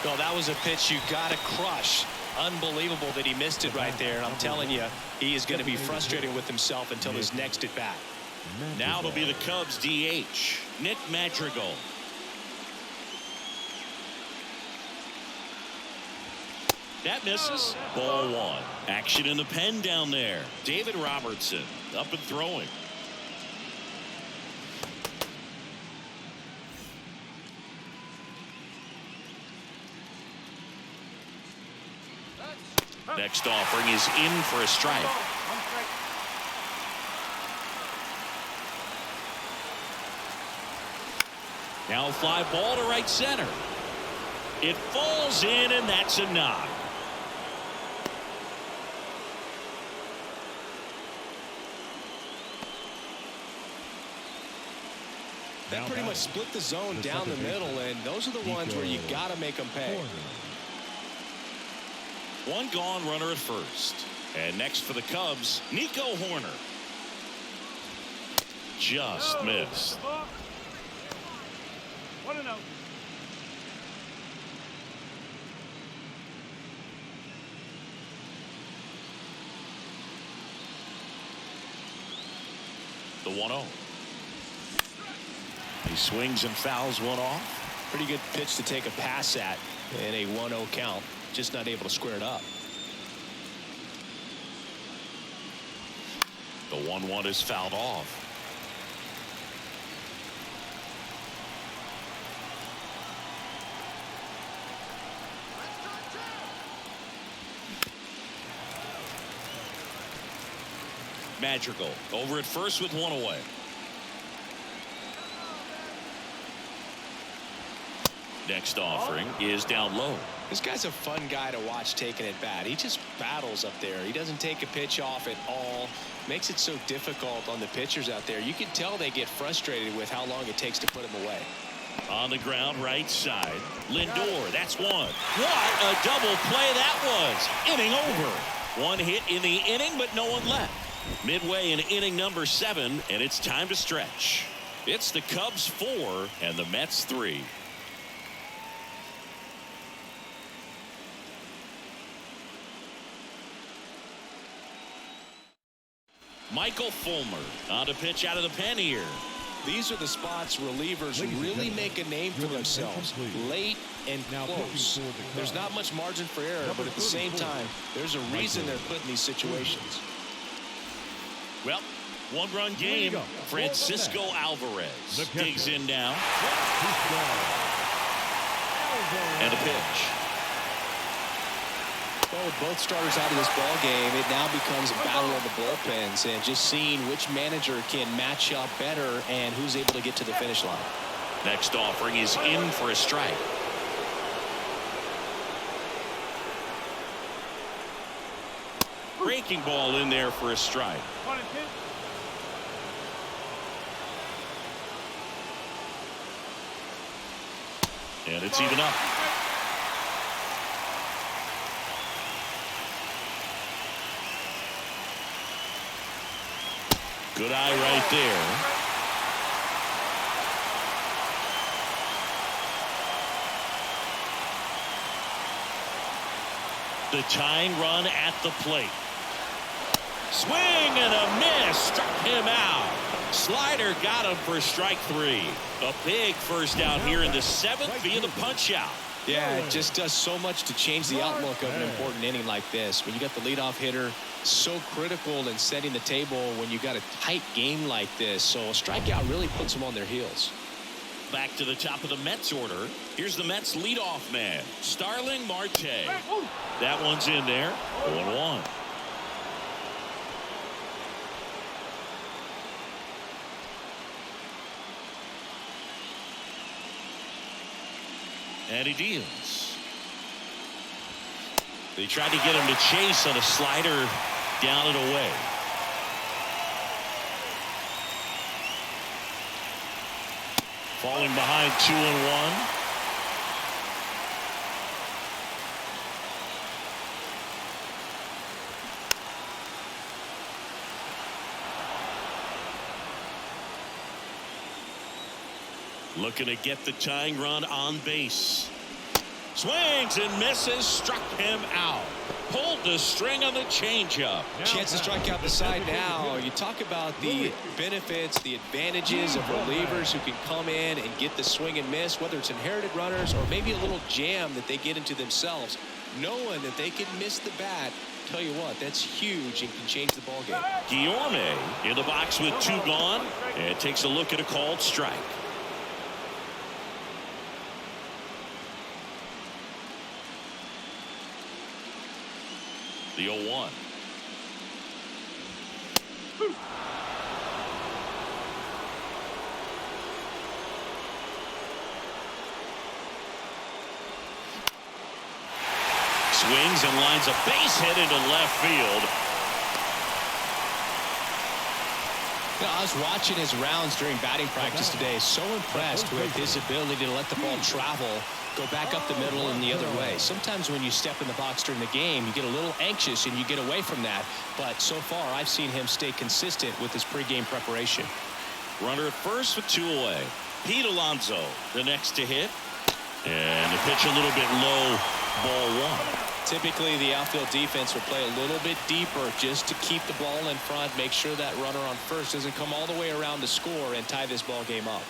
Well, that was a pitch you got to crush. Unbelievable that he missed it right there. And I'm telling you, he is going to be frustrated with himself until his next at bat. Now it'll be the Cubs DH, Nick Madrigal. That misses. Ball one. Action in the pen down there. David Robertson up and throwing. Next offering is in for a strike. Now a fly ball to right center. It falls in, and that's a knock. That pretty much split the zone down the middle, and those are the ones where you got to make them pay. One gone, runner at first. And next for the Cubs, Nico Horner. Just missed. 1-0. The 1-0. He swings and fouls one off. Pretty good pitch to take a pass at in a 1-0 count. Just not able to square it up. The 1-1 is fouled off. Madrigal over at first with one away. Next offering is down low. This guy's a fun guy to watch taking at bat. He just battles up there. He doesn't take a pitch off at all. Makes it so difficult on the pitchers out there. You can tell they get frustrated with how long it takes to put him away. On the ground, right side. Lindor, that's one. What a double play that was. Inning over. One hit in the inning, but no one left. Midway in inning number 7, and it's time to stretch. It's the Cubs 4 and the Mets 3. Michael Fulmer on to pitch out of the pen here. These are the spots relievers really make a name for themselves. Late and close. There's not much margin for error, but at the same time, there's a reason they're put in these situations. Well, one-run game. Francisco Alvarez digs in now. And a pitch. Well, with both starters out of this ball game, it now becomes a battle of the bullpens and just seeing which manager can match up better and who's able to get to the finish line. Next offering is in for a strike. Breaking ball in there for a strike. 1-2. And it's even up. Good eye right there. The tying run at the plate. Swing and a miss. Struck him out. Slider got him for strike 3. A big first down here in the 7th via the punch out. Yeah, it just does so much to change the outlook of an important inning like this. When you got the leadoff hitter, so critical in setting the table when you got a tight game like this. So a strikeout really puts them on their heels. Back to the top of the Mets order. Here's the Mets leadoff man, Starling Marte. That one's in there. 0-1. And he deals. They tried to get him to chase on a slider down and away. Falling behind 2-1. Looking to get the tying run on base. Swings and misses. Struck him out. Pulled the string on the changeup. Chance to strike out the side now. You talk about the benefits, the advantages of relievers who can come in and get the swing and miss, whether it's inherited runners or maybe a little jam that they get into themselves. Knowing that they can miss the bat, tell you what, that's huge and can change the ball game. Guillorme in the box with 2 gone and takes a look at a called strike. The 0-1. Swings and lines a base hit into left field. You know, I was watching his rounds during batting practice today. So impressed with his ability to let the ball travel, go back up the middle and the other way. Sometimes when you step in the box during the game, you get a little anxious and you get away from that. But so far, I've seen him stay consistent with his pregame preparation. Runner at first with 2 away. Pete Alonso, the next to hit. And the pitch a little bit low, ball 1. Typically, the outfield defense will play a little bit deeper just to keep the ball in front, make sure that runner on first doesn't come all the way around to score and tie this ball game up.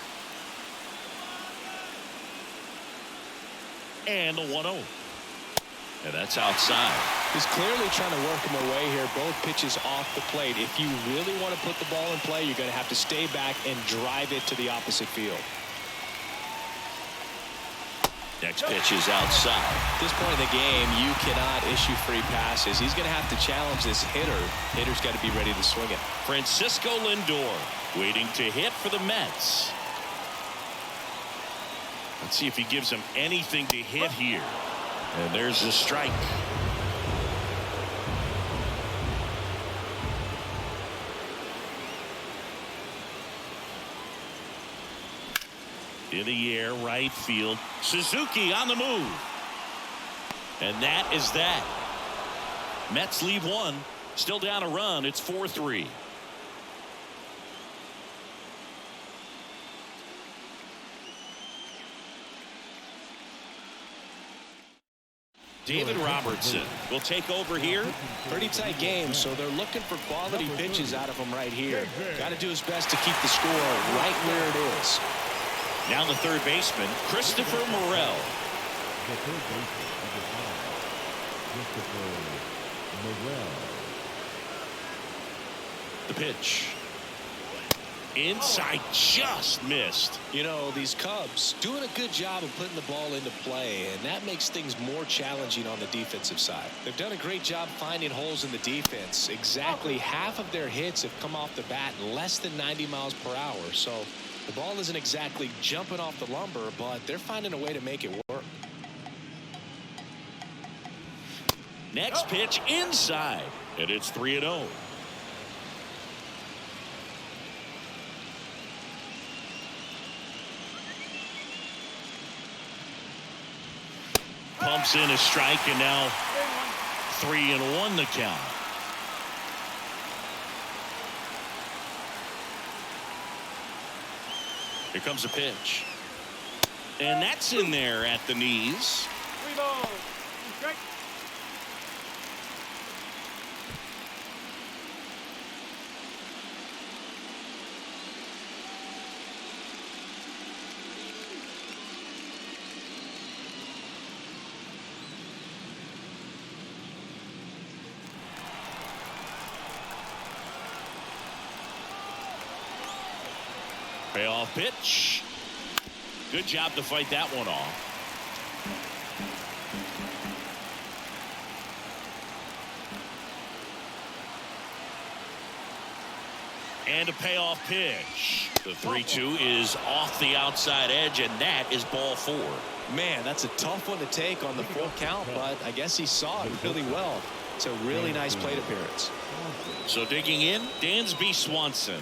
And the 1-0. And that's outside. He's clearly trying to work him away here. Both pitches off the plate. If you really want to put the ball in play, you're going to have to stay back and drive it to the opposite field. Next pitch is outside. At this point in the game, you cannot issue free passes. He's going to have to challenge this hitter. Hitter's got to be ready to swing it. Francisco Lindor waiting to hit for the Mets. Let's see if he gives him anything to hit here. And there's the strike. In the air, right field. Suzuki on the move. And that is that. Mets leave one. Still down a run. It's 4-3. David Robertson will take over here. Pretty tight game, so they're looking for quality pitches out of him right here. Got to do his best to keep the score right where it is. Now the third baseman, Christopher Morel. The third baseman of the side, Christopher Morel. The pitch. Inside, just missed. You know, these Cubs doing a good job of putting the ball into play, and that makes things more challenging on the defensive side. They've done a great job finding holes in the defense. Exactly half of their hits have come off the bat less than 90 miles per hour. So the ball isn't exactly jumping off the lumber, but they're finding a way to make it work. Next pitch inside, and it's 3-0. Pumps in a strike, and now 3-1 the count. Here comes a pitch. And that's in there at the knees. 3 balls, 1 strike. Payoff pitch. Good job to fight that one off. And a payoff pitch. The 3-2 is off the outside edge, and that is ball 4. Man, that's a tough one to take on the full count, but I guess he saw it really well. It's a really nice plate appearance. So digging in, Dansby Swanson.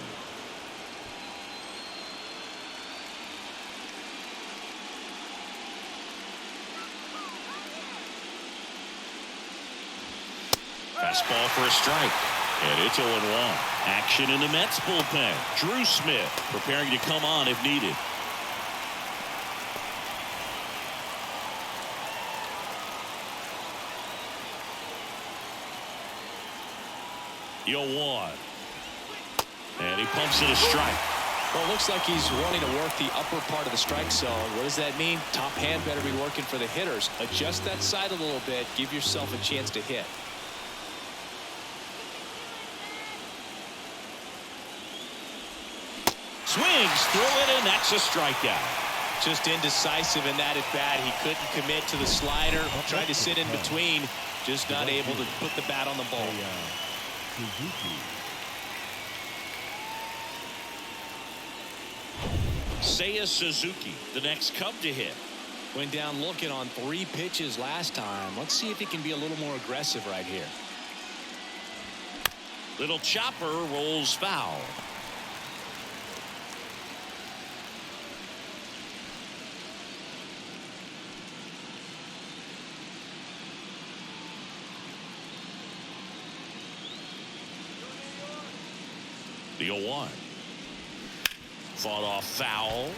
Fastball for a strike. And it's 0-1. Action in the Mets bullpen. Drew Smith preparing to come on if needed. The 0-1. And he pumps in a strike. Well, it looks like he's wanting to work the upper part of the strike zone. What does that mean? Top hand better be working for the hitters. Adjust that side a little bit. Give yourself a chance to hit. Swings through it, and that's a strikeout. Just indecisive in that at bat. He couldn't commit to the slider. Tried to sit in between. Just not able to put the bat on the ball. Seiya Suzuki, the next Cub to hit. Went down looking on 3 pitches last time. Let's see if he can be a little more aggressive right here. Little chopper rolls foul. The 0-1. Fought off foul.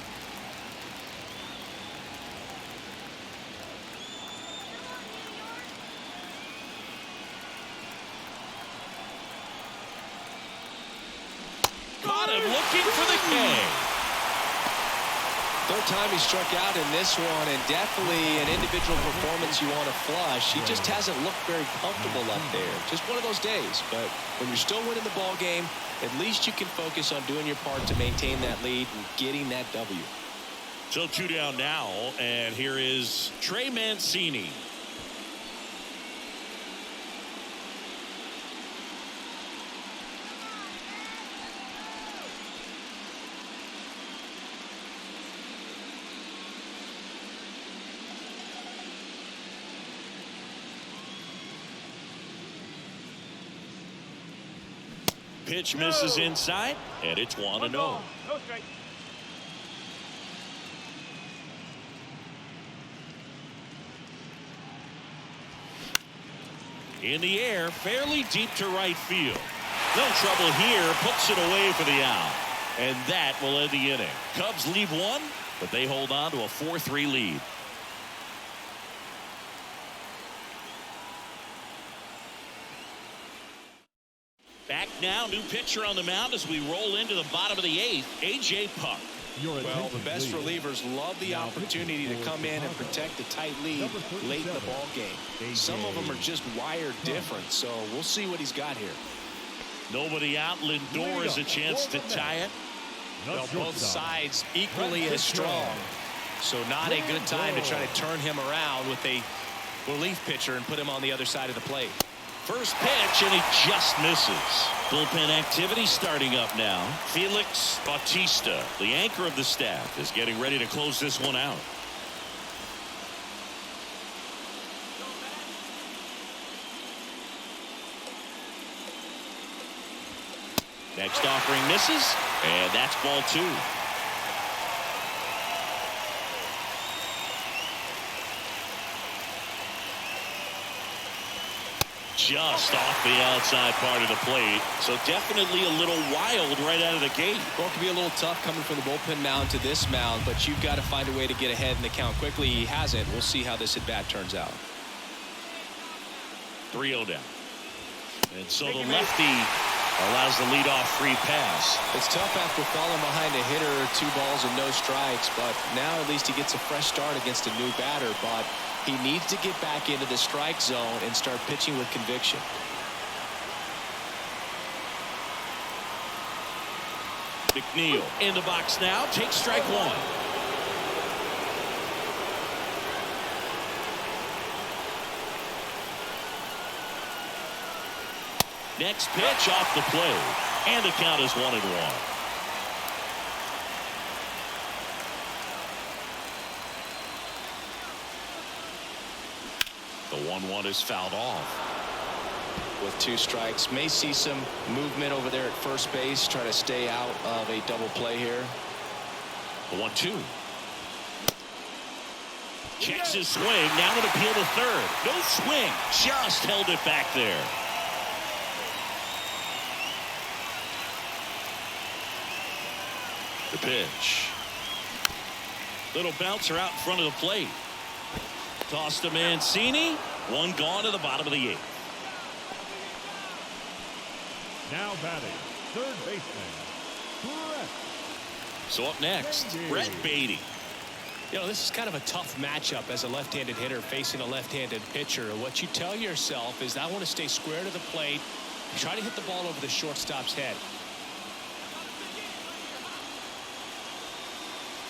Caught him looking for the K. Third time he struck out in this one, and definitely an individual performance you want to flush. He just hasn't looked very comfortable up there. Just one of those days. But when you're still winning the ball game, at least you can focus on doing your part to maintain that lead and getting that W. So 2 down now, and here is Trey Mancini. Pitch misses inside, and it's 1-0. No strike. In the air, fairly deep to right field. No trouble here, puts it away for the out. And that will end the inning. Cubs leave one, but they hold on to a 4-3 lead. Back now, new pitcher on the mound as we roll into the bottom of the 8th, A.J. Puck. Well, the best relievers love the opportunity to come in and protect a tight lead late in the ball game. Some of them are just wired different, so we'll see what he's got here. Nobody out. Lindor has a chance to tie it. Well, both sides equally as strong, so not a good time to try to turn him around with a relief pitcher and put him on the other side of the plate. First pitch, and he just misses. Bullpen activity starting up now. Felix Bautista, the anchor of the staff, is getting ready to close this one out. Next offering misses, and that's ball 2. Just off the outside part of the plate, so definitely a little wild right out of the gate. Well, it can be a little tough coming from the bullpen mound to this mound, but you've got to find a way to get ahead in the count quickly. He hasn't. We'll see how this at bat turns out. 3-0 down. And so the lefty allows the leadoff free pass. It's tough after falling behind a hitter, 2 balls and no strikes, but now at least he gets a fresh start against a new batter. But he needs to get back into the strike zone and start pitching with conviction. McNeil in the box now, takes strike 1. Next pitch off the plate, and the count is 1-1. The 1-1 is fouled off. With 2 strikes, may see some movement over there at first base, try to stay out of a double play here. The 1-2. Checks his swing, now an appeal to third. No swing, just held it back there. The pitch. Little bouncer out in front of the plate. Toss to Mancini. 1 gone to the bottom of the 8th. Now batting, third baseman, Brett. So up next, Brett Beatty. You know, this is kind of a tough matchup as a left-handed hitter facing a left-handed pitcher. What you tell yourself is, I want to stay square to the plate, try to hit the ball over the shortstop's head.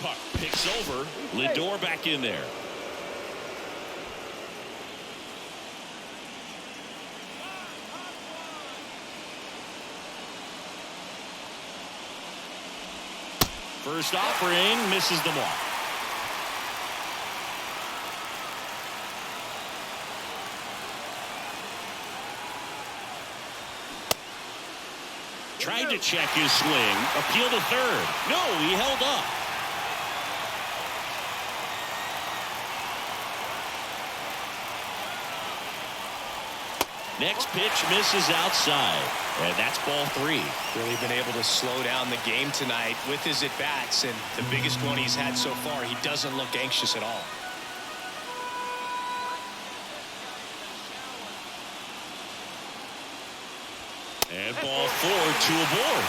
Puck picks over. Lindor back in there. First offering misses the mark. Tried to check his swing. Appeal to third. No, he held up. Next pitch misses outside, and that's ball 3. Really been able to slow down the game tonight with his at-bats, and the biggest one he's had so far. He doesn't look anxious at all. And ball 4, 2 aboard.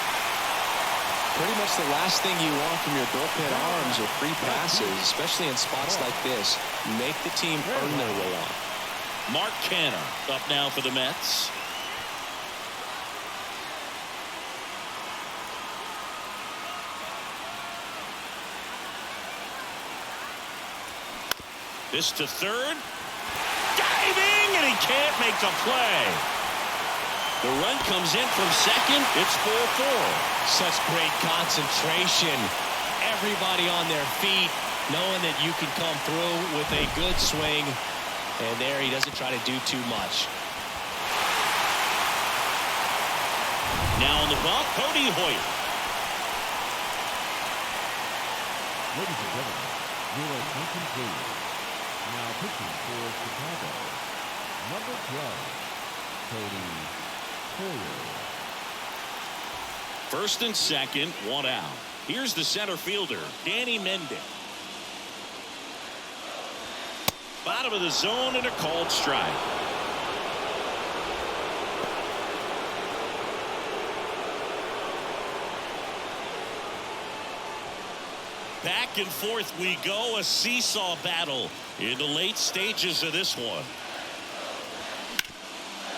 Pretty much the last thing you want from your bullpen arms are free passes, especially in spots like this. Make the team earn their way on. Mark Canha up now for the Mets. This to third. Diving, and he can't make the play. The run comes in from second. It's 4-4. Such great concentration. Everybody on their feet, knowing that you can come through with a good swing. And there he doesn't try to do too much. Now on the bump, Cody Hoyer. Ladies and gentlemen, your attention please. Now pitching for Chicago, number 12, Cody Hoyer. First and second, one out. Here's the center fielder, Danny Mendick. Bottom of the zone and a called strike. Back and forth we go, a seesaw battle in the late stages of this one.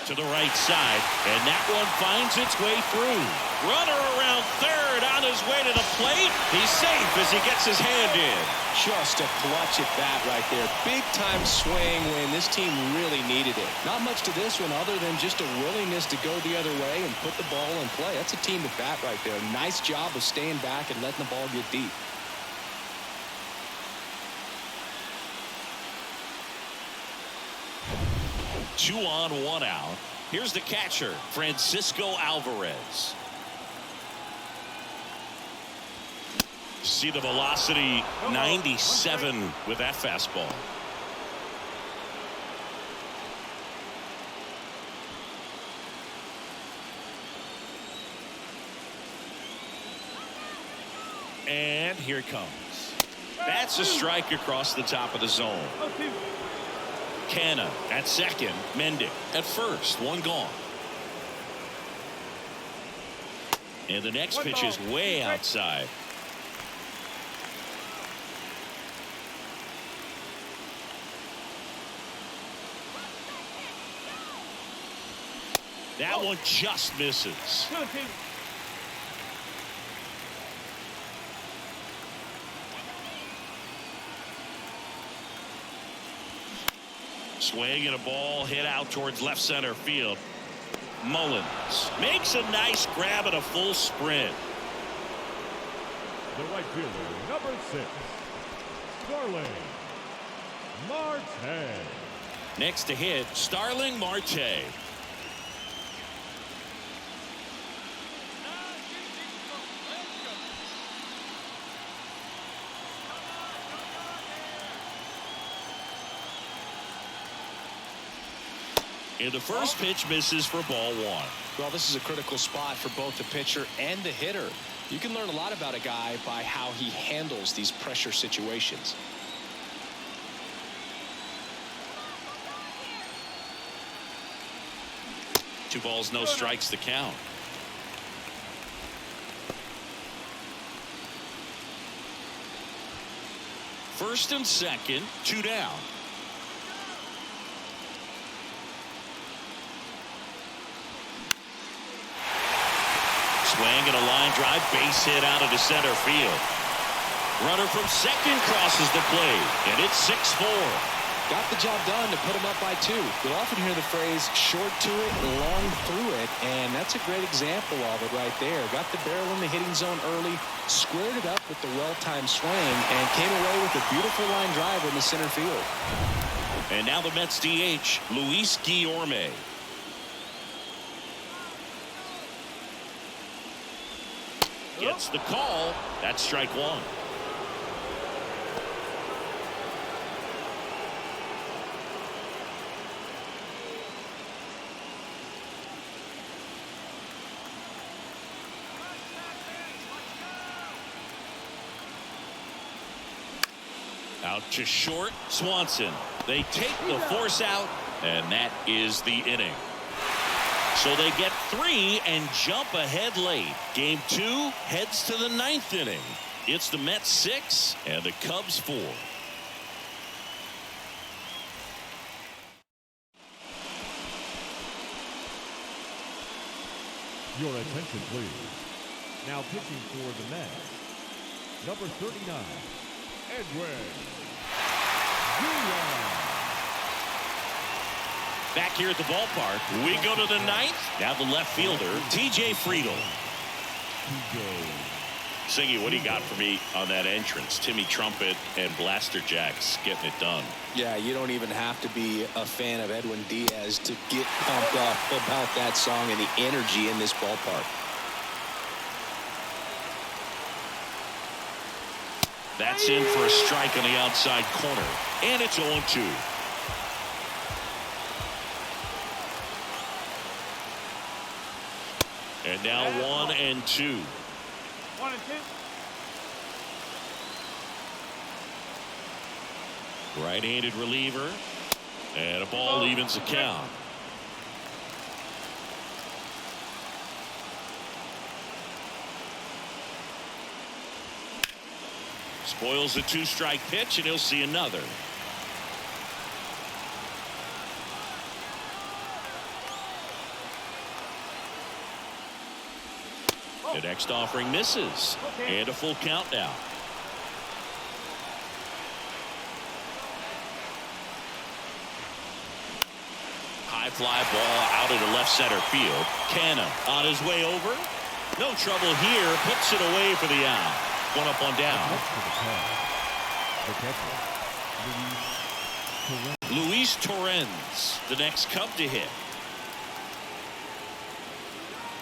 To the right side, and that one finds its way through. Runner around third on his way to the plate. He's safe as he gets his hand in. Just a clutch at bat right there. Big time swing when this team really needed it. Not much to this one other than just a willingness to go the other way and put the ball in play. That's a team at bat right there. Nice job of staying back and letting the ball get deep. Two on, one out. Here's the catcher, Francisco Alvarez. See the velocity, 97 with that fastball. And here it comes. That's a strike across the top of the zone. Canna at second, Mendick at first, one gone. And the next pitch is way outside. That one just misses. Swing and a ball hit out towards left center field. Mullins makes a nice grab at a full sprint. The right fielder, number 6, Starling Marte. Next to hit, Starling Marte. And the first pitch misses for ball one. Well, this is a critical spot for both the pitcher and the hitter. You can learn a lot about a guy by how he handles these pressure situations. Two balls, no strikes to count. First and second, two down. Swing and a line drive, base hit out into center field. Runner from second crosses the plate, and it's 6-4. Got the job done to put him up by 2. You'll often hear the phrase short to it, long through it, and that's a great example of it right there. Got the barrel in the hitting zone early, squared it up with the well-timed swing, and came away with a beautiful line drive in the center field. And now the Mets DH, Luis Guillorme. Gets the call. That's strike one. Out to short, Swanson. They take the force out, and that is the inning. So they get 3 and jump ahead late. Game 2 heads to the 9th inning. It's the Mets 6 and the Cubs 4. Your attention, please. Now pitching for the Mets, number 39, Edwin Diaz. Back here at the ballpark, we go to the 9th. Now the left fielder, TJ Friedl. Siggy, what do you got for me on that entrance? Timmy Trumpet and Blaster Jacks getting it done. Yeah, you don't even have to be a fan of Edwin Diaz to get pumped up about that song and the energy in this ballpark. That's in for a strike on the outside corner. And it's 0-2. And now 1-2. 1-2. Right-handed reliever. And a ball evens the count. Spoils the 2-strike pitch, and he'll see another. The next offering misses. And a full count now. High fly ball out into left center field. Canna on his way over. No trouble here. Puts it away for the out. One up, one down. Luis Torrens, the next Cub to hit.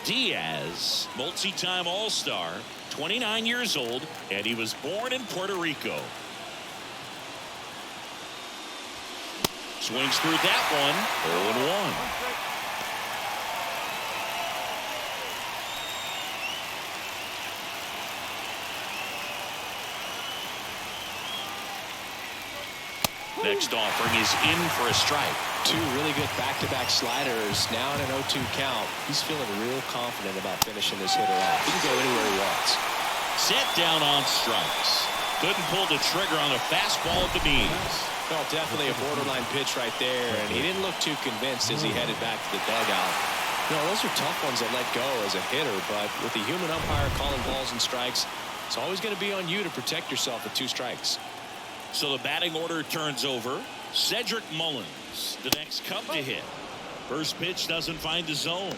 Diaz, multi-time All-Star, 29 years old, and he was born in Puerto Rico. Swings through that one. 0-1. Next offering is in for a strike. Two really good back-to-back sliders. Now in an 0-2 count. He's feeling real confident about finishing this hitter off. He can go anywhere he wants. Set down on strikes. Couldn't pull the trigger on a fastball at the knees. Well, definitely a borderline pitch right there, and he didn't look too convinced as he headed back to the dugout. You know, those are tough ones to let go as a hitter, but with the human umpire calling balls and strikes, it's always going to be on you to protect yourself with 2 strikes. So the batting order turns over. Cedric Mullins, the next Cub to hit. First pitch doesn't find the zone.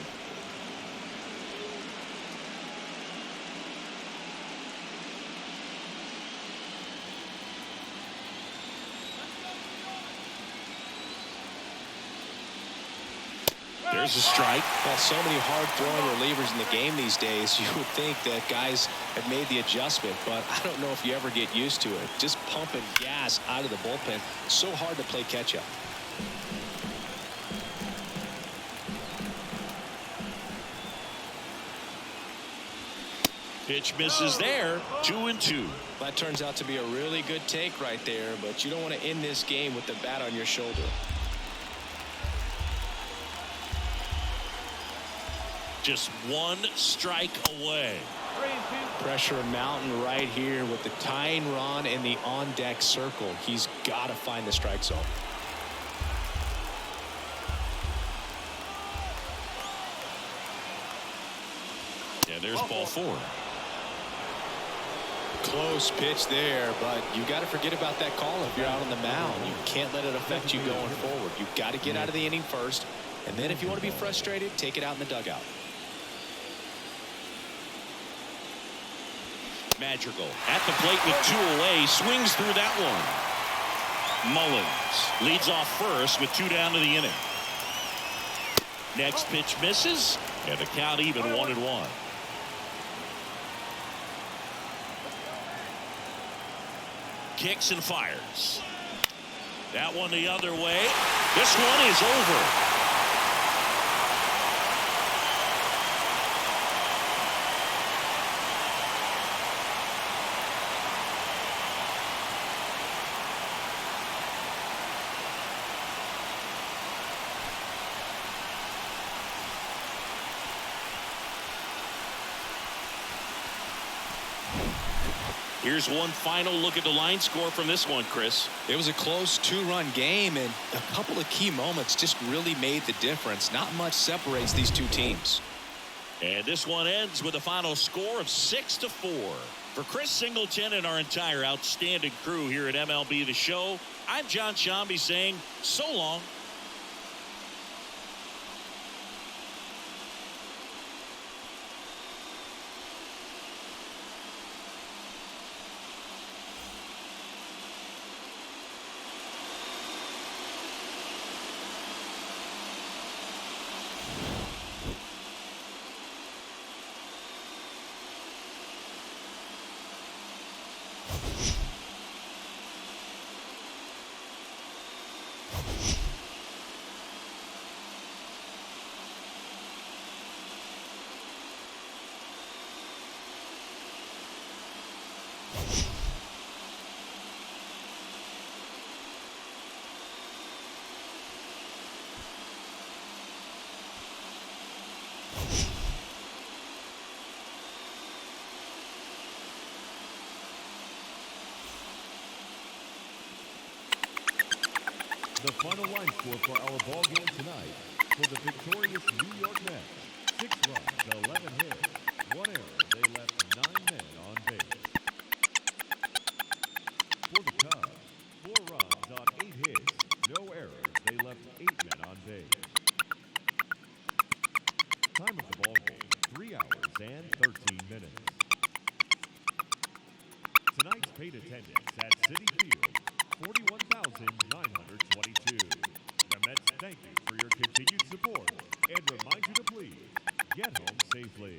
There's a strike. Well, so many hard-throwing relievers in the game these days, you would think that guys have made the adjustment, but I don't know if you ever get used to it. Just pumping gas out of the bullpen, so hard to play catch-up. Pitch misses there. 2-2. That turns out to be a really good take right there, but you don't want to end this game with the bat on your shoulder. Just 1 strike away. 3-2. Pressure mountain right here with the tying run in the on-deck circle. He's got to find the strike zone. Yeah, there's ball 4. Close pitch there, but you got to forget about that call if you're out on the mound. You can't let it affect you going forward. You've got to get out of the inning first, and then if you want to be frustrated, take it out in the dugout. Madrigal at the plate with 2 away. Swings through that one. Mullins leads off first with 2 down to the inning. Next pitch misses, and the count even 1-1. Kicks and fires. That one the other way. This one is over. Here's one final look at the line score from this one, Chris. It was a close 2-run game, and a couple of key moments just really made the difference. Not much separates these two teams. And this one ends with a final score of 6-4. For Chris Singleton and our entire outstanding crew here at MLB The Show, I'm John Shambi saying so long. The final line score for our ball game tonight for the victorious New York Mets: 6 runs, 11 hits, 1 error. They left 9 men on base. For the Cubs, 4 runs on 8 hits, no errors. They left 8 men on base. Time of the ball game: 3 hours and 13 minutes. Tonight's paid attendance at Citi Field, 41,922. The Mets thank you for your continued support and remind you to please get home safely.